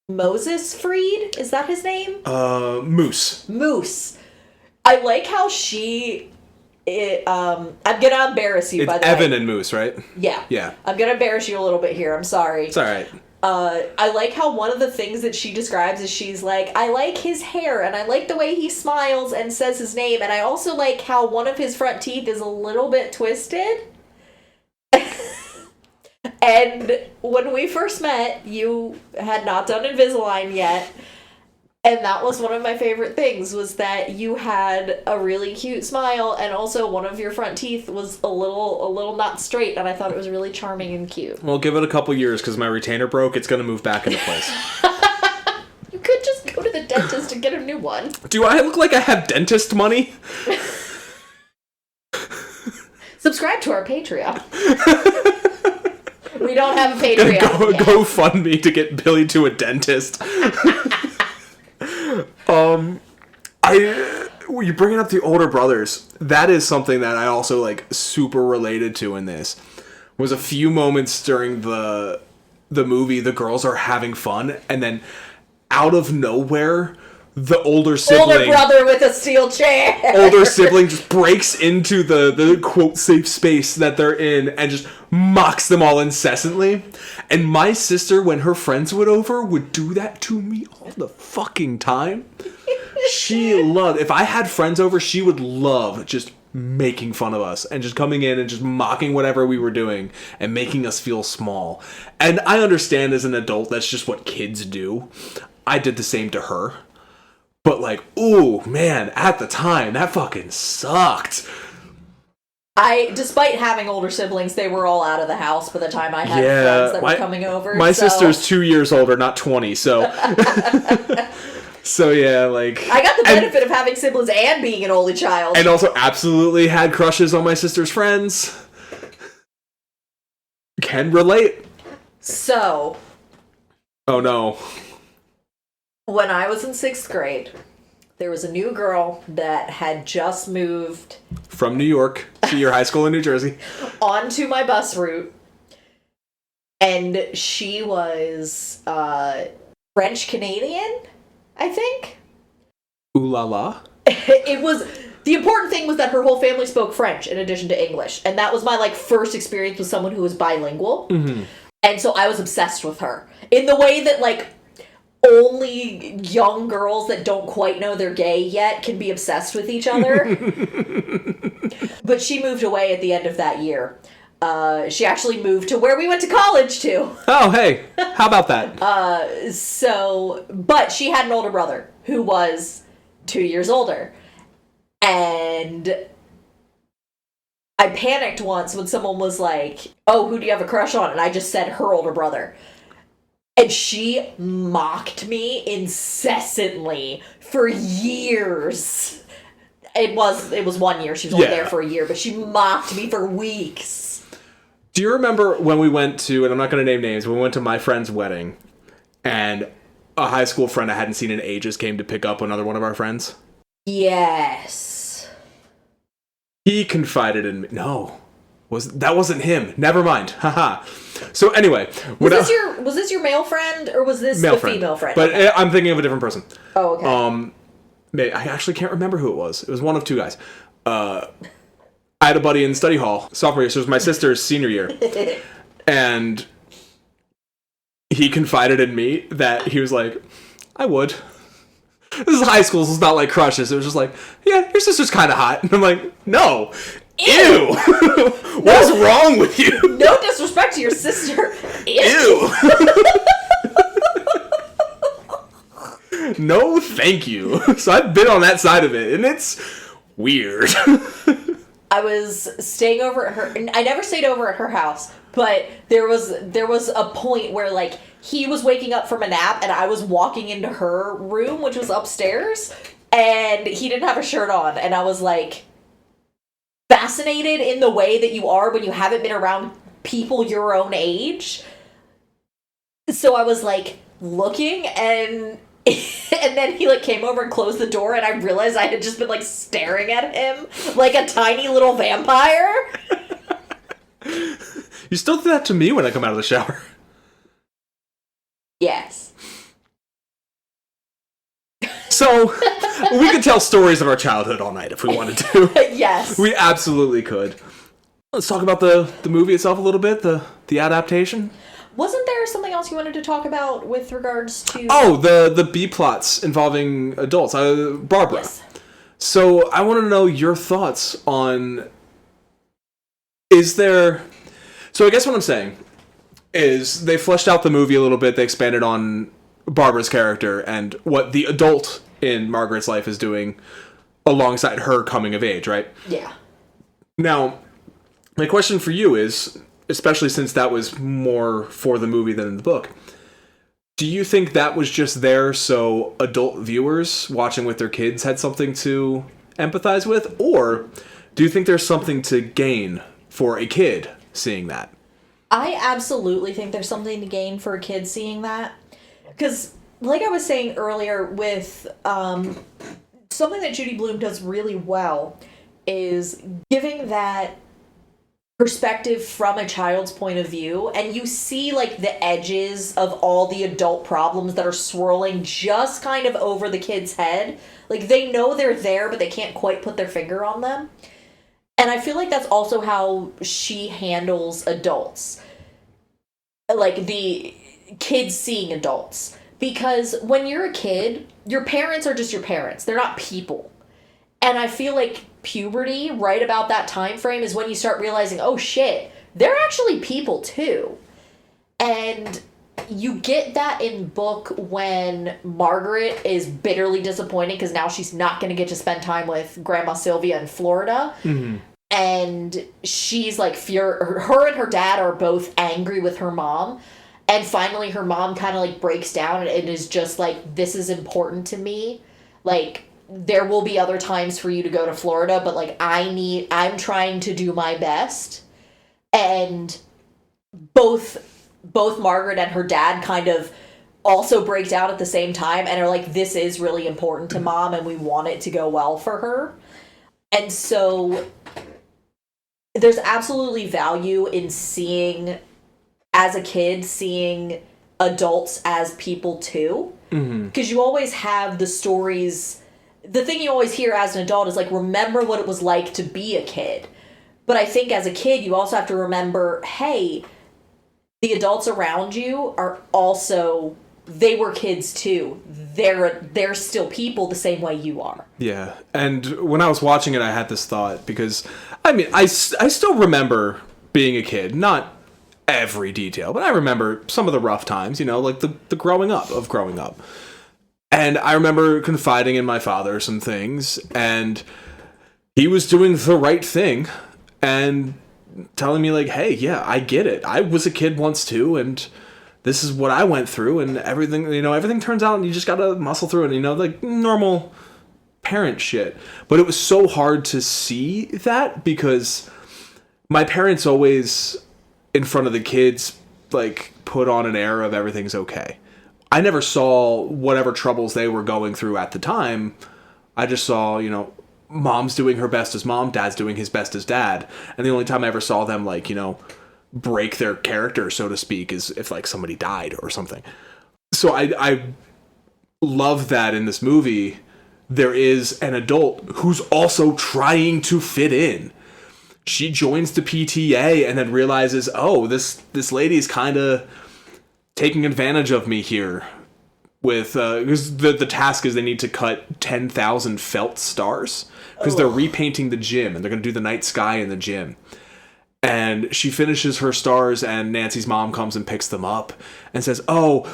Moses Freed, is that his name? Moose. I like how I'm gonna embarrass you, It's by the Evan way. and Moose, right? Yeah. Yeah. I'm gonna embarrass you a little bit here, I'm sorry. It's alright. I like how one of the things that she describes is she's like, I like his hair, and I like the way he smiles and says his name, and I also like how one of his front teeth is a little bit twisted. And when we first met, you had not done Invisalign yet, and that was one of my favorite things, was that you had a really cute smile, and also one of your front teeth was a little not straight, and I thought it was really charming and cute. Well, give it a couple years, because my retainer broke. It's going to move back into place. You could just go to the dentist and get a new one. Do I look like I have dentist money? Subscribe to our Patreon. We don't have a Patreon yet. Go fund me to get Billy to a dentist. You're bringing up the older brothers. That is something that I also like super related to in this. Was a few moments during the movie, the girls are having fun, and then out of nowhere, the older brother with a steel chair. older sibling just breaks into the quote safe space that they're in and just mocks them all incessantly. And my sister, when her friends would over, would do that to me all the fucking time. She loved, if I had friends over, she would love just making fun of us and just coming in and just mocking whatever we were doing and making us feel small. And I understand as an adult that's just what kids do. I did the same to her. But like, ooh, man, at the time, that fucking sucked. Despite having older siblings, they were all out of the house by the time I had friends that were coming over. My sister's 2 years older, not 20, so... So yeah, like... I got the benefit of having siblings and being an only child. And also absolutely had crushes on my sister's friends. Can relate. So... Oh no. When I was in 6th grade, there was a new girl that had just moved from New York to your high school in New Jersey onto my bus route, and she was French Canadian, I think. Ooh la la. It was the important thing was that her whole family spoke French in addition to English, and that was my first experience with someone who was bilingual. Mm-hmm. And so I was obsessed with her in the way that only young girls that don't quite know they're gay yet can be obsessed with each other. But she moved away at the end of that year. She actually moved to where we went to college to. Oh, hey. How about that? But she had an older brother who was 2 years older. And I panicked once when someone was like, oh, who do you have a crush on? And I just said her older brother. And she mocked me incessantly for years. It was 1 year. She was only there for a year, but she mocked me for weeks. Do you remember when we went to, and I'm not going to name names, when we went to my friend's wedding, and a high school friend I hadn't seen in ages came to pick up another one of our friends? Yes. He confided in me. No. That wasn't him. Never mind. Haha. So anyway, was this your male friend or was this the female friend? But okay. I'm thinking of a different person. Oh, okay. I actually can't remember who it was. It was one of two guys. I had a buddy in study hall sophomore year, so it was my sister's senior year, and he confided in me that he was like, "I would." This is high school, so it's not like crushes. It was just like, "Yeah, your sister's kind of hot," and I'm like, "No." Ew! What is wrong with you? No disrespect to your sister. Ew! No, thank you. So I've been on that side of it, and it's weird. I was staying over at her. I never stayed over at her house, but there was a point where he was waking up from a nap, and I was walking into her room, which was upstairs, and he didn't have a shirt on, and I was like, fascinated in the way that you are when you haven't been around people your own age. So I was like looking, and and then he like came over and closed the door, and I realized I had just been like staring at him like a tiny little vampire. You still do that to me when I come out of the shower. Yes. So, we could tell stories of our childhood all night if we wanted to. Yes. We absolutely could. Let's talk about the movie itself a little bit, the adaptation. Wasn't there something else you wanted to talk about with regards to... Oh, the B-plots involving adults. Barbara. Yes. So, I want to know your thoughts on... Is there... So, I guess what I'm saying is they fleshed out the movie a little bit. They expanded on Barbara's character and what the adult in Margaret's life is doing alongside her coming of age, right? Yeah. Now, my question for you is, especially since that was more for the movie than in the book, do you think that was just there so adult viewers watching with their kids had something to empathize with? Or do you think there's something to gain for a kid seeing that? I absolutely think there's something to gain for a kid seeing that. Because, like I was saying earlier, with something that Judy Blume does really well is giving that perspective from a child's point of view, and you see like the edges of all the adult problems that are swirling just kind of over the kid's head. Like, they know they're there, but they can't quite put their finger on them. And I feel like that's also how she handles adults. Like, the kids seeing adults. Because when you're a kid, your parents are just your parents. They're not people. And I feel like puberty, right about that time frame, is when you start realizing, oh shit, they're actually people too. And you get that in book when Margaret is bitterly disappointed because now she's not going to get to spend time with Grandma Sylvia in Florida. Mm-hmm. And she's like, her and her dad are both angry with her mom. And finally her mom kind of like breaks down and is just like, this is important to me. Like, there will be other times for you to go to Florida, but like, I'm trying to do my best. And both Margaret and her dad kind of also break down at the same time and are like, this is really important to Mom and we want it to go well for her. And so there's absolutely value in seeing, as a kid, seeing adults as people too. Because you always have the stories. The thing you always hear as an adult is like, remember what it was like to be a kid. But I think as a kid, you also have to remember, hey, the adults around you are also, they were kids too. They're still people the same way you are. Yeah. And when I was watching it, I had this thought because, I mean, I still remember being a kid, not every detail, but I remember some of the rough times, you know, like the growing up. And I remember confiding in my father some things, and he was doing the right thing and telling me like, hey, yeah, I get it. I was a kid once too, and this is what I went through, and everything turns out, and you just gotta muscle through it, like normal parent shit. But it was so hard to see that because my parents always, in front of the kids, like, put on an air of everything's okay. I never saw whatever troubles they were going through at the time. I just saw, Mom's doing her best as mom, Dad's doing his best as dad. And the only time I ever saw them, like, break their character, so to speak, is if, like, somebody died or something. So I love that in this movie, there is an adult who's also trying to fit in. She joins the PTA and then realizes, oh, this lady's kind of taking advantage of me here with because the task is they need to cut 10,000 felt stars because they're repainting the gym and they're going to do the night sky in the gym. And she finishes her stars and Nancy's mom comes and picks them up and says, oh,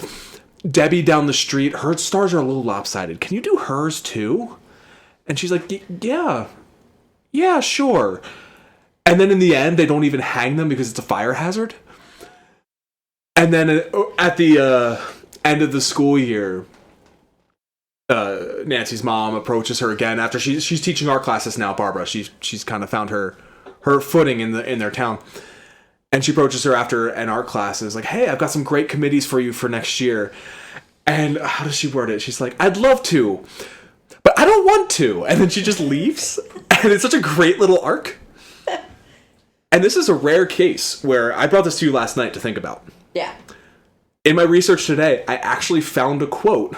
Debbie down the street, her stars are a little lopsided. Can you do hers too? And she's like, yeah, sure. And then in the end, they don't even hang them because it's a fire hazard. And then at the end of the school year, Nancy's mom approaches her again after she's teaching our classes now, Barbara. She's kind of found her footing in their town. And she approaches her after an art class and is like, hey, I've got some great committees for you for next year. And how does she word it? She's like, I'd love to, but I don't want to. And then she just leaves. And it's such a great little arc. And this is a rare case where I brought this to you last night to think about. Yeah. In my research today, I actually found a quote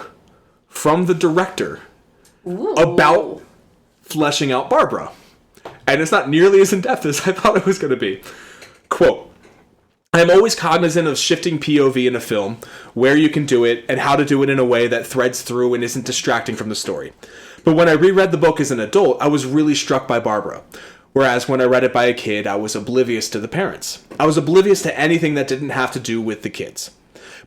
from the director about fleshing out Barbara. And it's not nearly as in-depth as I thought it was going to be. Quote, I am always cognizant of shifting POV in a film, where you can do it, and how to do it in a way that threads through and isn't distracting from the story. But when I reread the book as an adult, I was really struck by Barbara. Whereas when I read it by a kid, I was oblivious to the parents. I was oblivious to anything that didn't have to do with the kids.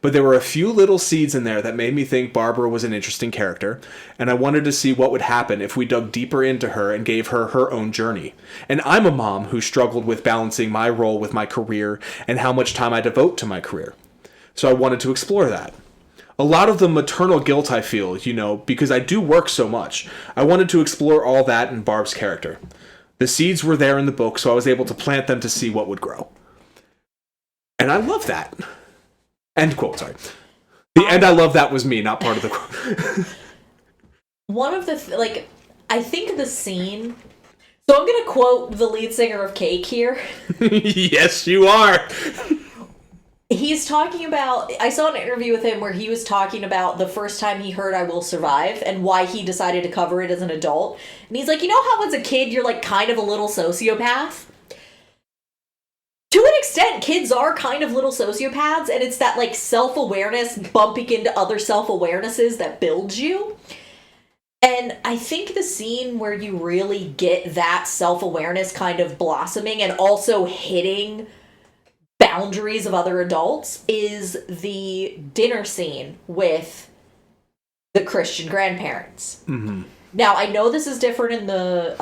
But there were a few little seeds in there that made me think Barbara was an interesting character, and I wanted to see what would happen if we dug deeper into her and gave her her own journey. And I'm a mom who struggled with balancing my role with my career and how much time I devote to my career. So I wanted to explore that. A lot of the maternal guilt I feel, because I do work so much, I wanted to explore all that in Barb's character. The seeds were there in the book, so I was able to plant them to see what would grow. And I love that. End quote, sorry. The end I love that was me, not part of the quote. One of the, I think the scene... So I'm going to quote the lead singer of Cake here. Yes, you are. He's talking about... I saw an interview with him where he was talking about the first time he heard I Will Survive and why he decided to cover it as an adult. And he's like, you know how as a kid you're, kind of a little sociopath? To an extent, kids are kind of little sociopaths, and it's that, self-awareness bumping into other self-awarenesses that builds you. And I think the scene where you really get that self-awareness kind of blossoming and also hitting boundaries of other adults is the dinner scene with the Christian grandparents. Mm-hmm. Now, I know this is different in the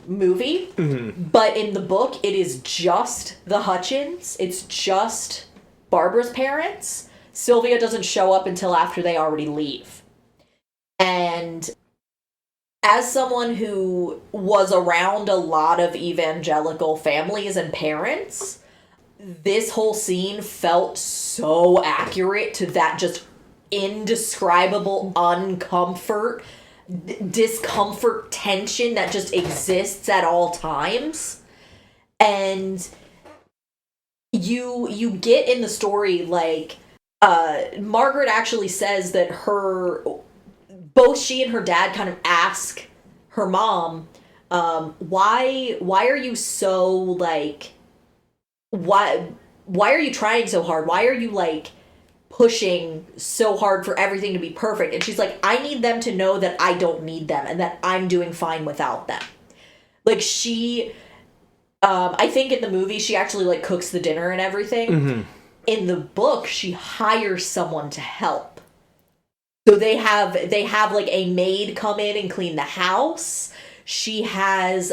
movie, but in the book, it is just the Hutchins. It's just Barbara's parents. Sylvia doesn't show up until after they already leave. And as someone who was around a lot of evangelical families and parents, this whole scene felt so accurate to that just indescribable discomfort, tension that just exists at all times. And you get in the story, Margaret actually says that both she and her dad kind of ask her mom, why are you so, why are you trying so hard? Why are you, pushing so hard for everything to be perfect? And she's like, I need them to know that I don't need them and that I'm doing fine without them. She, I think in the movie, she actually, cooks the dinner and everything. Mm-hmm. In the book, she hires someone to help. So they have a maid come in and clean the house. She has,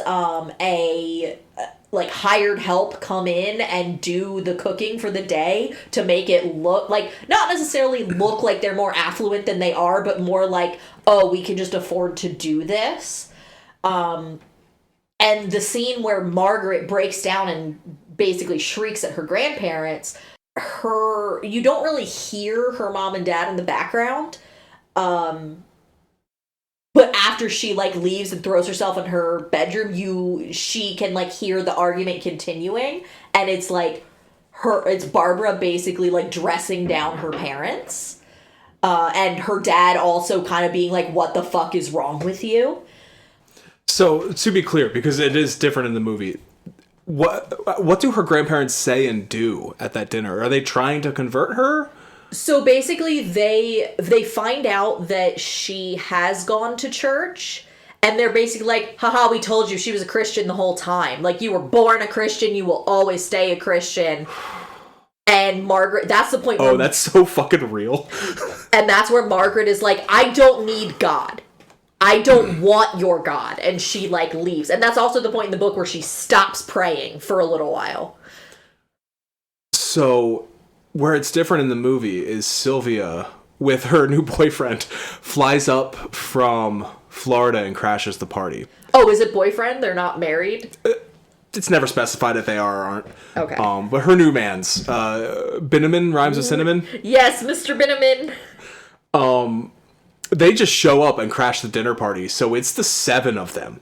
hired help come in and do the cooking for the day to make it look not necessarily look like they're more affluent than they are, but more we can just afford to do this. And the scene where Margaret breaks down and basically shrieks at her grandparents, you don't really hear her mom and dad in the background. But after she leaves and throws herself in her bedroom, she can hear the argument continuing, and it's it's Barbara basically dressing down her parents, and her dad also kind of being what the fuck is wrong with you? So to be clear, because it is different in the movie, what do her grandparents say and do at that dinner? Are they trying to convert her? So basically, they find out that she has gone to church, and they're basically haha, we told you she was a Christian the whole time. You were born a Christian, you will always stay a Christian. And Margaret, that's the point where... Oh, that's so fucking real. And that's where Margaret is I don't need God. I don't want your God. And she, leaves. And that's also the point in the book where she stops praying for a little while. So... where it's different in the movie is Sylvia, with her new boyfriend, flies up from Florida and crashes the party. Oh, is it boyfriend? They're not married? it's never specified if they are or aren't. Okay. But her new man's Binneman rhymes with cinnamon. Yes, Mr. Binneman. They just show up and crash the dinner party. So it's the 7 of them.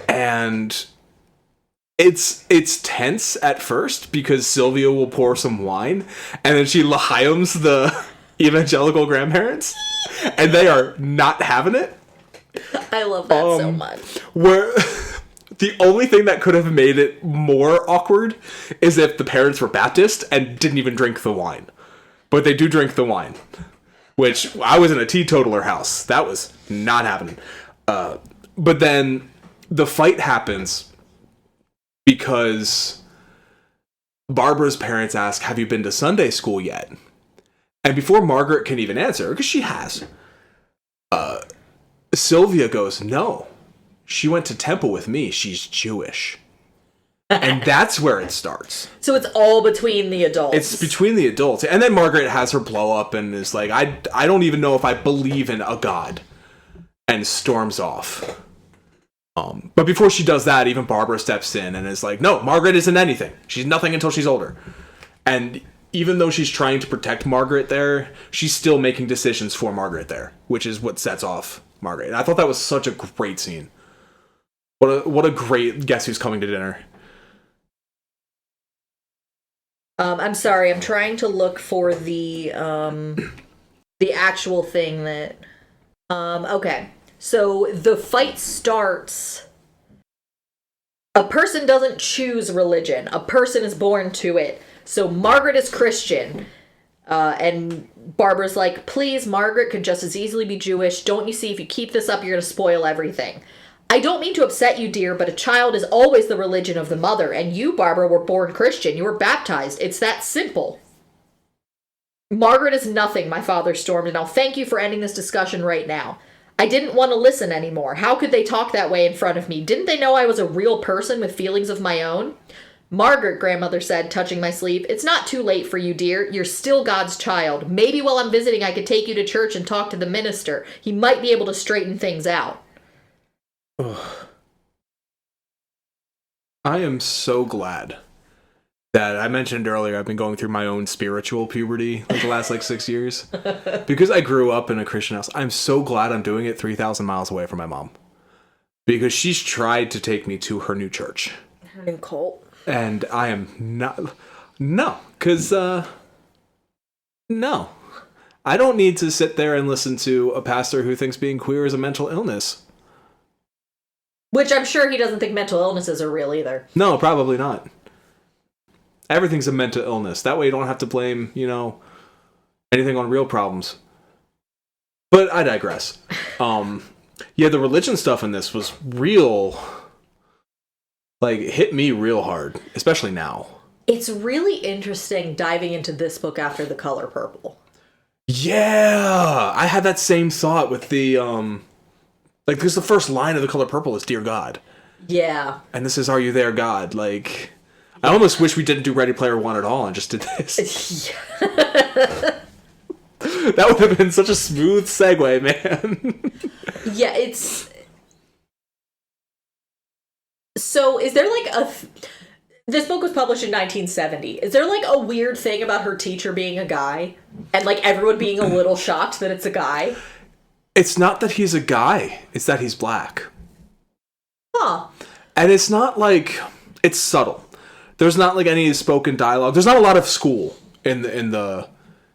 And it's tense at first because Sylvia will pour some wine and then she lahayums the evangelical grandparents and they are not having it. I love that so much. Where the only thing that could have made it more awkward is if the parents were Baptist and didn't even drink the wine. But they do drink the wine. Which, I was in a teetotaler house. That was not happening. But then the fight happens because Barbara's parents ask, have you been to Sunday school yet? And before Margaret can even answer, because she has, Sylvia goes, no. She went to temple with me. She's Jewish. And that's where it starts. So it's all between the adults. It's between the adults. And then Margaret has her blow up and is like, I don't even know if I believe in a god. And storms off. But before she does that, even Barbara steps in and is like, no, Margaret isn't anything. She's nothing until she's older. And even though she's trying to protect Margaret there, she's still making decisions for Margaret there, which is what sets off Margaret. And I thought that was such a great scene. What a great Guess Who's Coming to Dinner. I'm sorry, I'm trying to look for the actual thing that... okay. So the fight starts... A person doesn't choose religion. A person is born to it. So Margaret is Christian. And Barbara's like, please, Margaret could just as easily be Jewish. Don't you see, if you keep this up, you're going to spoil everything. I don't mean to upset you, dear, but a child is always the religion of the mother. And you, Barbara, were born Christian. You were baptized. It's that simple. Margaret is nothing, my father stormed, and I'll thank you for ending this discussion right now. I didn't want to listen anymore. How could they talk that way in front of me? Didn't they know I was a real person with feelings of my own? Margaret, grandmother said, touching my sleeve, it's not too late for you, dear. You're still God's child. Maybe while I'm visiting I could take you to church and talk to the minister. He might be able to straighten things out. Ugh. I am so glad that I mentioned earlier I've been going through my own spiritual puberty like the last 6 years. Because I grew up in a Christian house, I'm so glad I'm doing it 3,000 miles away from my mom. Because she's tried to take me to her new church. Her new cult. And I am not... No, because, no. I don't need to sit there and listen to a pastor who thinks being queer is a mental illness. Which I'm sure he doesn't think mental illnesses are real either. No, probably not. Everything's a mental illness. That way you don't have to blame, anything on real problems. But I digress. Yeah, the religion stuff in this was real... hit me real hard, especially now. It's really interesting diving into this book after The Color Purple. Yeah! I had that same thought with the, because the first line of The Color Purple is Dear God. Yeah. And this is Are You There, God? I almost wish we didn't do Ready Player One at all and just did this. That would have been such a smooth segue, man. Yeah, it's... So, is there this book was published in 1970. Is there a weird thing about her teacher being a guy? And everyone being a little shocked that it's a guy? It's not that he's a guy. It's that he's black. Huh. And it's not it's subtle. There's not any spoken dialogue. There's not a lot of school in the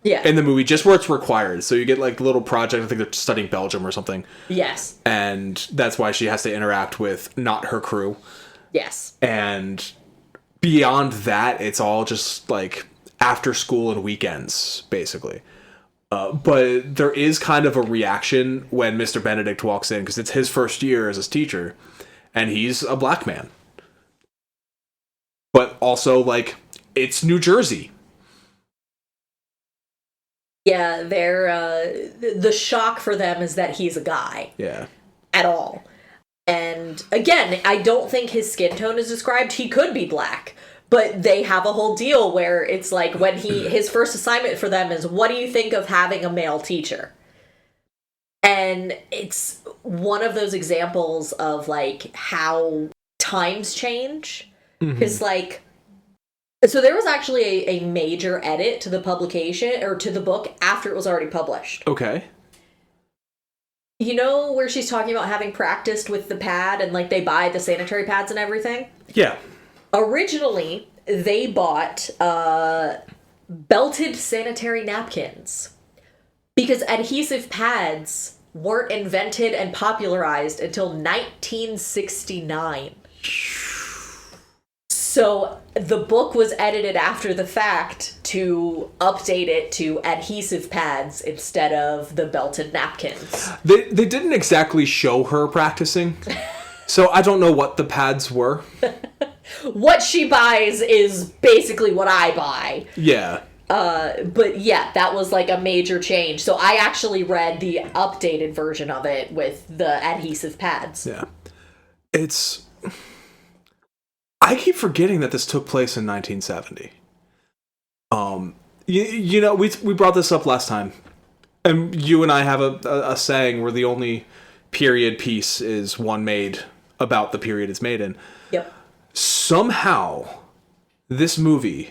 movie, just where it's required. So you get a little project. I think they're studying Belgium or something. Yes. And that's why she has to interact with not her crew. Yes. And beyond that, it's all just after school and weekends, basically. But there is kind of a reaction when Mr. Benedict walks in, because it's his first year as his teacher, and he's a black man. But also, it's New Jersey. Yeah, they're, the shock for them is that he's a guy. Yeah. At all. And, again, I don't think his skin tone is described. He could be black. But they have a whole deal where it's when his first assignment for them is, what do you think of having a male teacher? And it's one of those examples of, how times change. Because, like, so there was actually a major edit to the publication, or to the book, after it was already published. Okay. You know where she's talking about having practiced with the pad, and, like, they buy the sanitary pads and everything? Yeah. Originally, they bought belted sanitary napkins. Because adhesive pads weren't invented and popularized until 1969. So the book was edited after the fact to update it to adhesive pads instead of the belted napkins. They didn't exactly show her practicing, so I don't know what the pads were. What she buys is basically what I buy. Yeah. But yeah, that was like a major change. So I actually read the updated version of it with the adhesive pads. Yeah. I keep forgetting that this took place in 1970. You know, we brought this up last time, and you and I have a saying where the only period piece is one made about the period it's made in. Yep. Somehow, this movie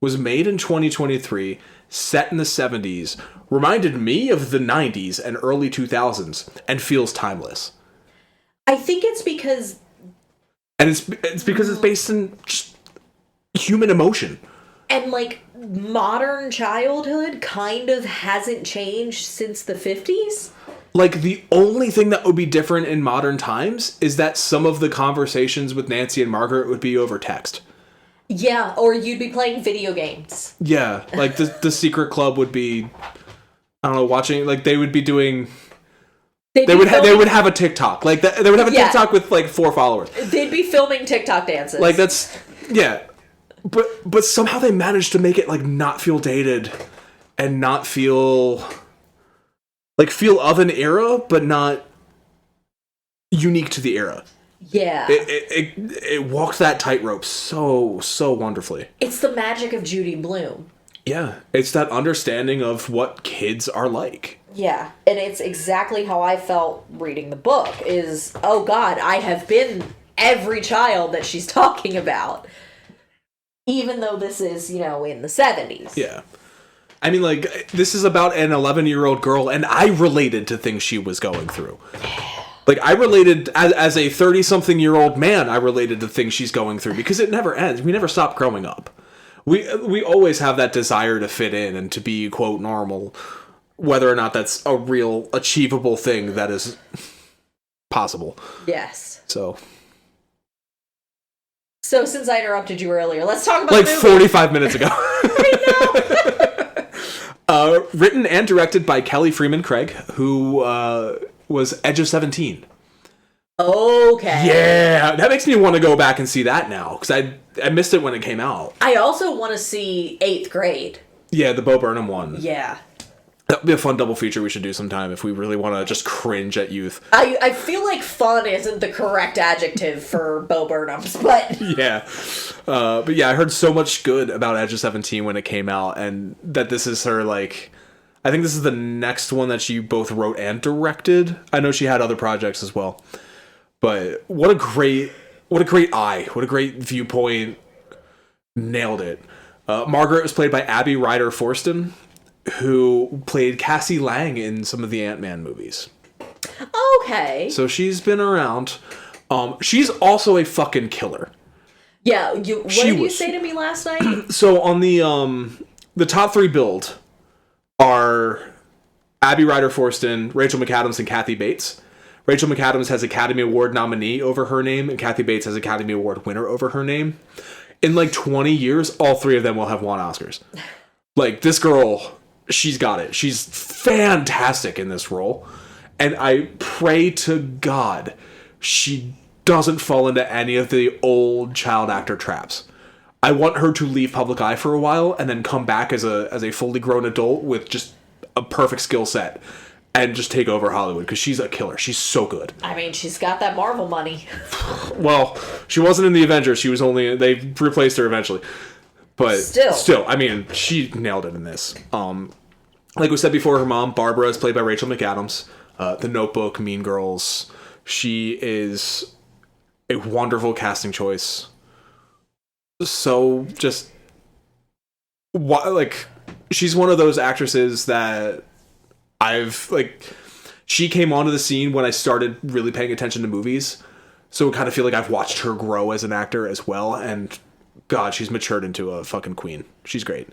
was made in 2023, set in the 70s, reminded me of the 90s and early 2000s, and feels timeless. I think it's because... And it's because it's based in just human emotion. And, like, modern childhood kind of hasn't changed since the 50s. Like, the only thing that would be different in modern times is that some of the conversations with Nancy and Margaret would be over text. Yeah, or you'd be playing video games. Yeah, like the secret club would be, I don't know, watching, like, they would be doing... They would have a TikTok. Like, they would have a TikTok with, like, 4 followers. They'd be filming TikTok dances. Like, that's... Yeah. But somehow they managed to make it, like, not feel dated and not feel... Like, feel of an era, but not unique to the era. Yeah. It walked that tightrope so wonderfully. It's the magic of Judy Blume. Yeah. It's that understanding of what kids are like. Yeah, and it's exactly how I felt reading the book, is, oh god, I have been every child that she's talking about. Even though this is, you know, in the 70s. Yeah. I mean, like, this is about an 11-year-old girl, and I related to things she was going through. Like, I related, as a 30-something-year-old man, I related to things she's going through, because it never ends. We never stop growing up. We always have that desire to fit in and to be, quote, normal, whether or not that's a real achievable thing that is possible. Yes. So since I interrupted you earlier, let's talk about like the movie. 45 minutes ago. I know. Written and directed by Kelly Freeman Craig, who was Edge of 17. Okay. Yeah, that makes me want to go back and see that now, because I missed it when it came out. I also want to see 8th Grade. Yeah, the Bo Burnham one. Yeah. That would be a fun double feature we should do sometime if we really want to just cringe at youth. I feel like fun isn't the correct adjective for Bo Burnham's, but... Yeah. But yeah, I heard so much good about Edge of 17 when it came out, and that this is her, like... I think this is the next one that she both wrote and directed. I know she had other projects as well. But what a great eye. What a great viewpoint. Nailed it. Margaret was played by Abby Ryder Forston, who played Cassie Lang in some of the Ant-Man movies. Okay. So she's been around. She's also a fucking killer. Yeah, what did you say to me last night? So on the top 3 build are Abby Ryder Forston, Rachel McAdams, and Kathy Bates. Rachel McAdams has Academy Award nominee over her name, and Kathy Bates has Academy Award winner over her name. In like 20 years, all 3 of them will have won Oscars. Like, this girl, she's got it. She's fantastic in this role. And I pray to God she doesn't fall into any of the old child actor traps. I want her to leave public eye for a while and then come back as a fully grown adult with just a perfect skill set and just take over Hollywood, because she's a killer. She's so good. I mean, she's got that Marvel money. Well, she wasn't in the Avengers. She was they replaced her eventually. But still, I mean, she nailed it in this. Like we said before, her mom, Barbara, is played by Rachel McAdams. The Notebook, Mean Girls. She is a wonderful casting choice. So just like, she's one of those actresses that I've like, she came onto the scene when I started really paying attention to movies. So I kind of feel like I've watched her grow as an actor as well. And God, she's matured into a fucking queen. She's great.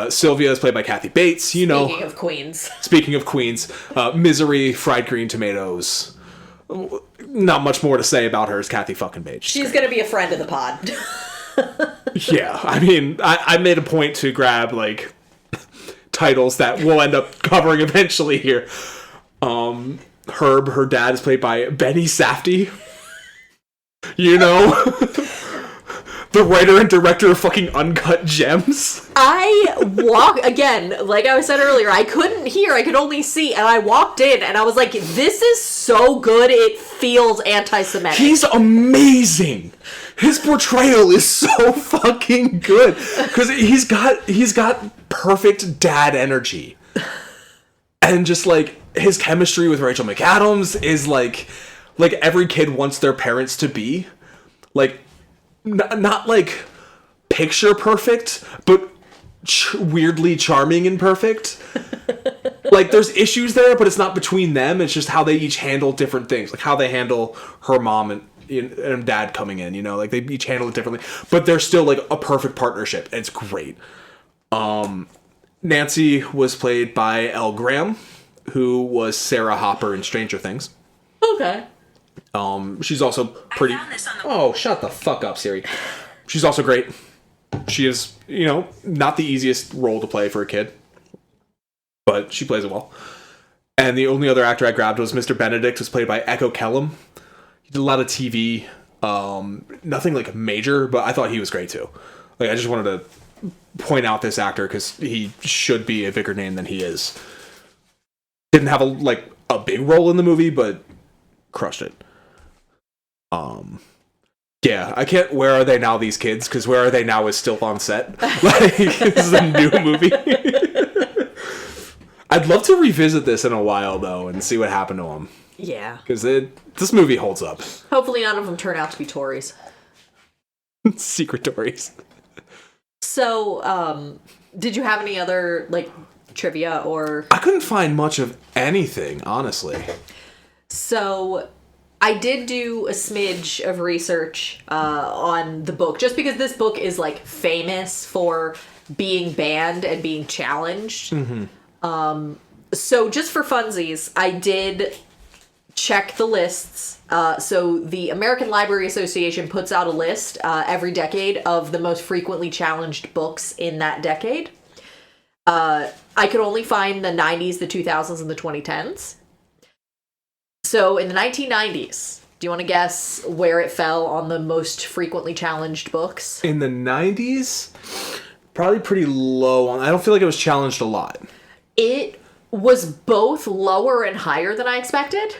Sylvia is played by Kathy Bates, you know. Speaking of queens. Speaking of queens. Misery, Fried Green Tomatoes. Not much more to say about her as Kathy fucking Bates. She's going to be a friend of the pod. Yeah, I mean, I made a point to grab, like, titles that we'll end up covering eventually here. Herb, her dad, is played by Benny Safdie. You know? The writer and director of fucking Uncut Gems. Again, like I said earlier, I couldn't hear, I could only see, and I walked in and I was like, this is so good, it feels anti-Semitic. He's amazing. His portrayal is so fucking good. Because he's got perfect dad energy. And just like, his chemistry with Rachel McAdams is like every kid wants their parents to be. Like, not like picture perfect, but weirdly charming and perfect. Like, there's issues there, but it's not between them. It's just how they each handle different things. Like how they handle her mom and dad coming in, you know, like they each handle it differently, but they're still like a perfect partnership. It's great. Nancy was played by Elle Graham, who was Sarah Hopper in Stranger Things. Okay. She's also pretty... Oh, shut the fuck up, Siri. She's also great. She is, you know, not the easiest role to play for a kid, but she plays it well. And the only other actor I grabbed was Mr. Benedict, who's played by Echo Kellum. He did a lot of TV, nothing like major, but I thought he was great too. Like, I just wanted to point out this actor because he should be a bigger name than he is. Didn't have a big role in the movie, but crushed it. Yeah, I can't. Where Are They Now, these kids? Because Where Are They Now is still on set. Like, this is a new movie. I'd love to revisit this in a while though and see what happened to them. Yeah. Because this movie holds up. Hopefully none of them turn out to be Tories. Secret Tories. So, did you have any other, like, trivia or... I couldn't find much of anything, honestly. So, I did do a smidge of research on the book, just because this book is, like, famous for being banned and being challenged. Mm-hmm. So, just for funsies, I did check the lists. So, the American Library Association puts out a list every decade of the most frequently challenged books in that decade. I could only find the 90s, the 2000s, and the 2010s. So in the 1990s, do you want to guess where it fell on the most frequently challenged books? In the 90s? Probably pretty low. I don't feel like it was challenged a lot. It was both lower and higher than I expected.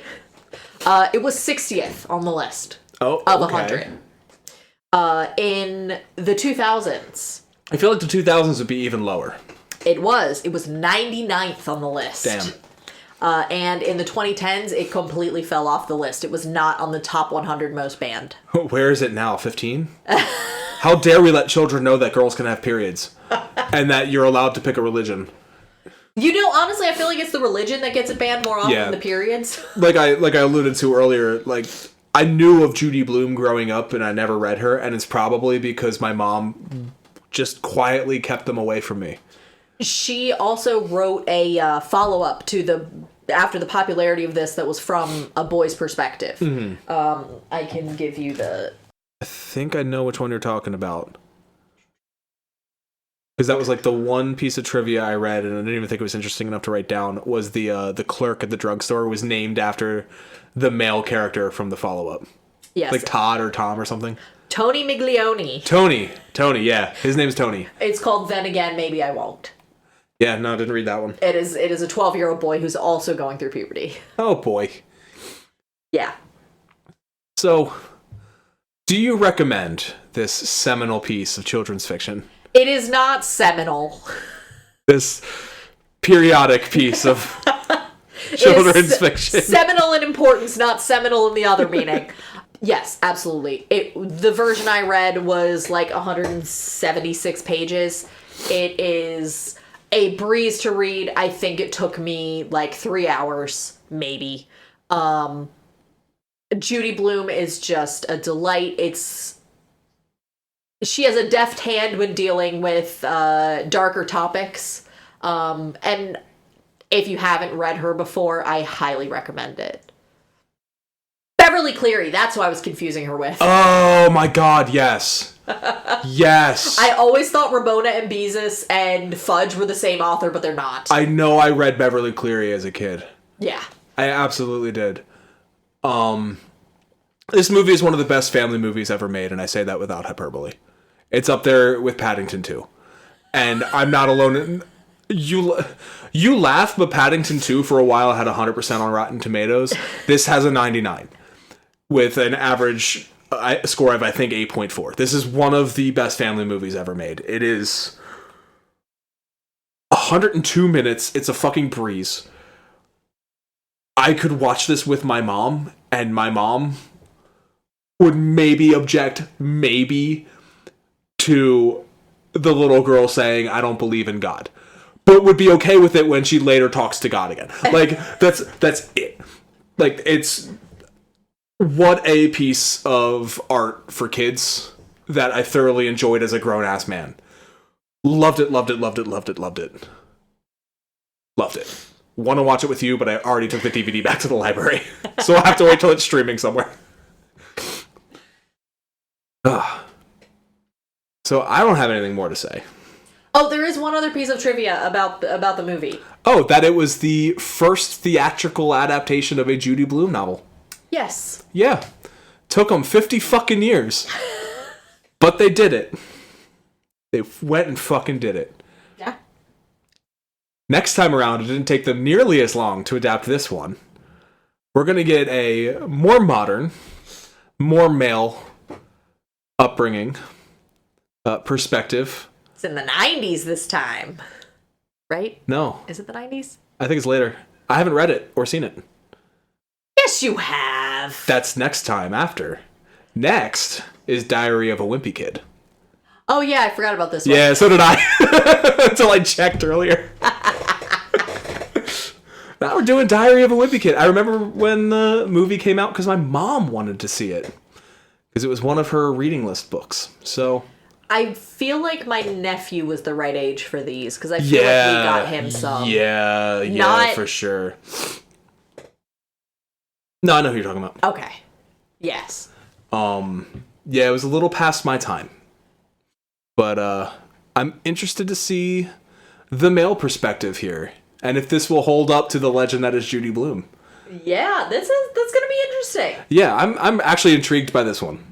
It was 60th on the list of 100. In the 2000s. I feel like the 2000s would be even lower. It was 99th on the list. Damn. And in the 2010s, it completely fell off the list. It was not on the top 100 most banned. Where is it now? 15? How dare we let children know that girls can have periods and that you're allowed to pick a religion? You know, honestly, I feel like it's the religion that gets it banned more often than the periods. Like I alluded to earlier, like, I knew of Judy Blume growing up and I never read her, and it's probably because my mom just quietly kept them away from me. She also wrote a follow-up to after the popularity of this that was from a boy's perspective. Mm-hmm. I can give you the... I think I know which one you're talking about. Because that was like the one piece of trivia I read, and I didn't even think it was interesting enough to write down, was the clerk at the drugstore was named after the male character from the follow-up. Yes. Like Todd or Tom or something. Tony Miglione. Tony, yeah. His name's Tony. It's called Then Again, Maybe I Won't. Yeah, no, I didn't read that one. It is a 12-year-old boy who's also going through puberty. Oh, boy. Yeah. So, do you recommend this seminal piece of children's fiction? It is not seminal. This periodic piece of children's fiction. Seminal in importance, not seminal in the other meaning. Yes, absolutely. The version I read was like 176 pages. It is a breeze to read. I think it took me like 3 hours, maybe. Judy Blume is just a delight. She has a deft hand when dealing with darker topics. And if you haven't read her before, I highly recommend it. Beverly Cleary, that's who I was confusing her with. Oh my god, yes. Yes. I always thought Ramona and Beezus and Fudge were the same author, but they're not. I know I read Beverly Cleary as a kid. Yeah. I absolutely did. This movie is one of the best family movies ever made, and I say that without hyperbole. It's up there with Paddington 2. And I'm not alone. You laugh, but Paddington 2 for a while had 100% on Rotten Tomatoes. This has a 99 with an average score of, I think, 8.4. This is one of the best family movies ever made. It is 102 minutes. It's a fucking breeze. I could watch this with my mom, and my mom would maybe object, to the little girl saying, I don't believe in God. But would be okay with it when she later talks to God again. Like, that's it. Like, it's... What a piece of art for kids that I thoroughly enjoyed as a grown-ass man. Loved it, loved it, loved it, loved it, loved it. Loved it. Want to watch it with you, but I already took the DVD back to the library. So I'll have to wait till it's streaming somewhere. So I don't have anything more to say. Oh, there is one other piece of trivia about the movie. Oh, that it was the first theatrical adaptation of a Judy Blume novel. Yes. Yeah. Took them 50 fucking years. But they did it. They went and fucking did it. Yeah. Next time around, it didn't take them nearly as long to adapt this one. We're going to get a more modern, more male upbringing, perspective. It's in the 90s this time. Right? No. Is it the 90s? I think it's later. I haven't read it or seen it. Yes, you have. That's next time after. Next is Diary of a Wimpy Kid. Oh, yeah, I forgot about this one. Yeah, so did I. Until I checked earlier. Now we're doing Diary of a Wimpy Kid. I remember when the movie came out because my mom wanted to see it. Because it was one of her reading list books. So... I feel like my nephew was the right age for these, because I feel like we got him some. Yeah, for sure. No, I know who you're talking about. Okay. Yes. Yeah, it was a little past my time. But I'm interested to see the male perspective here, and if this will hold up to the legend that is Judy Blume. Yeah, that's gonna be interesting. Yeah, I'm actually intrigued by this one.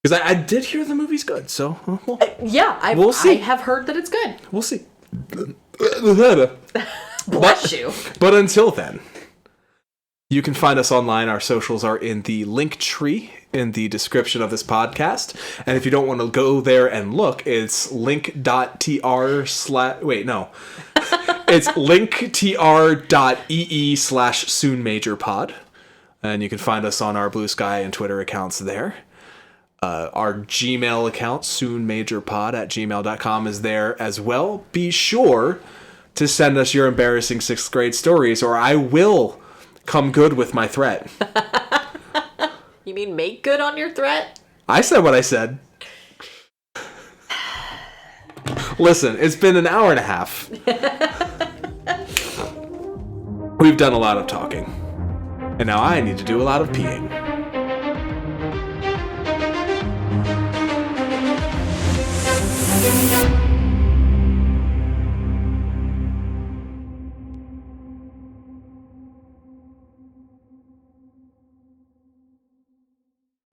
Because I did hear the movie's good, so... we'll see. I have heard that it's good. We'll see. Bless you. But until then, you can find us online. Our socials are in the link tree in the description of this podcast. And if you don't want to go there and look, it's link.tr/ Wait, no. It's linktr.ee/soonmajorpod. And you can find us on our Blue Sky and Twitter accounts there. Our Gmail account, soonmajorpod@gmail.com, is there as well. Be sure to send us your embarrassing 6th grade stories, or I will come good with my threat. You mean make good on your threat? I said what I said. Listen, it's been an hour and a half. We've done a lot of talking. And now I need to do a lot of peeing. Thank you.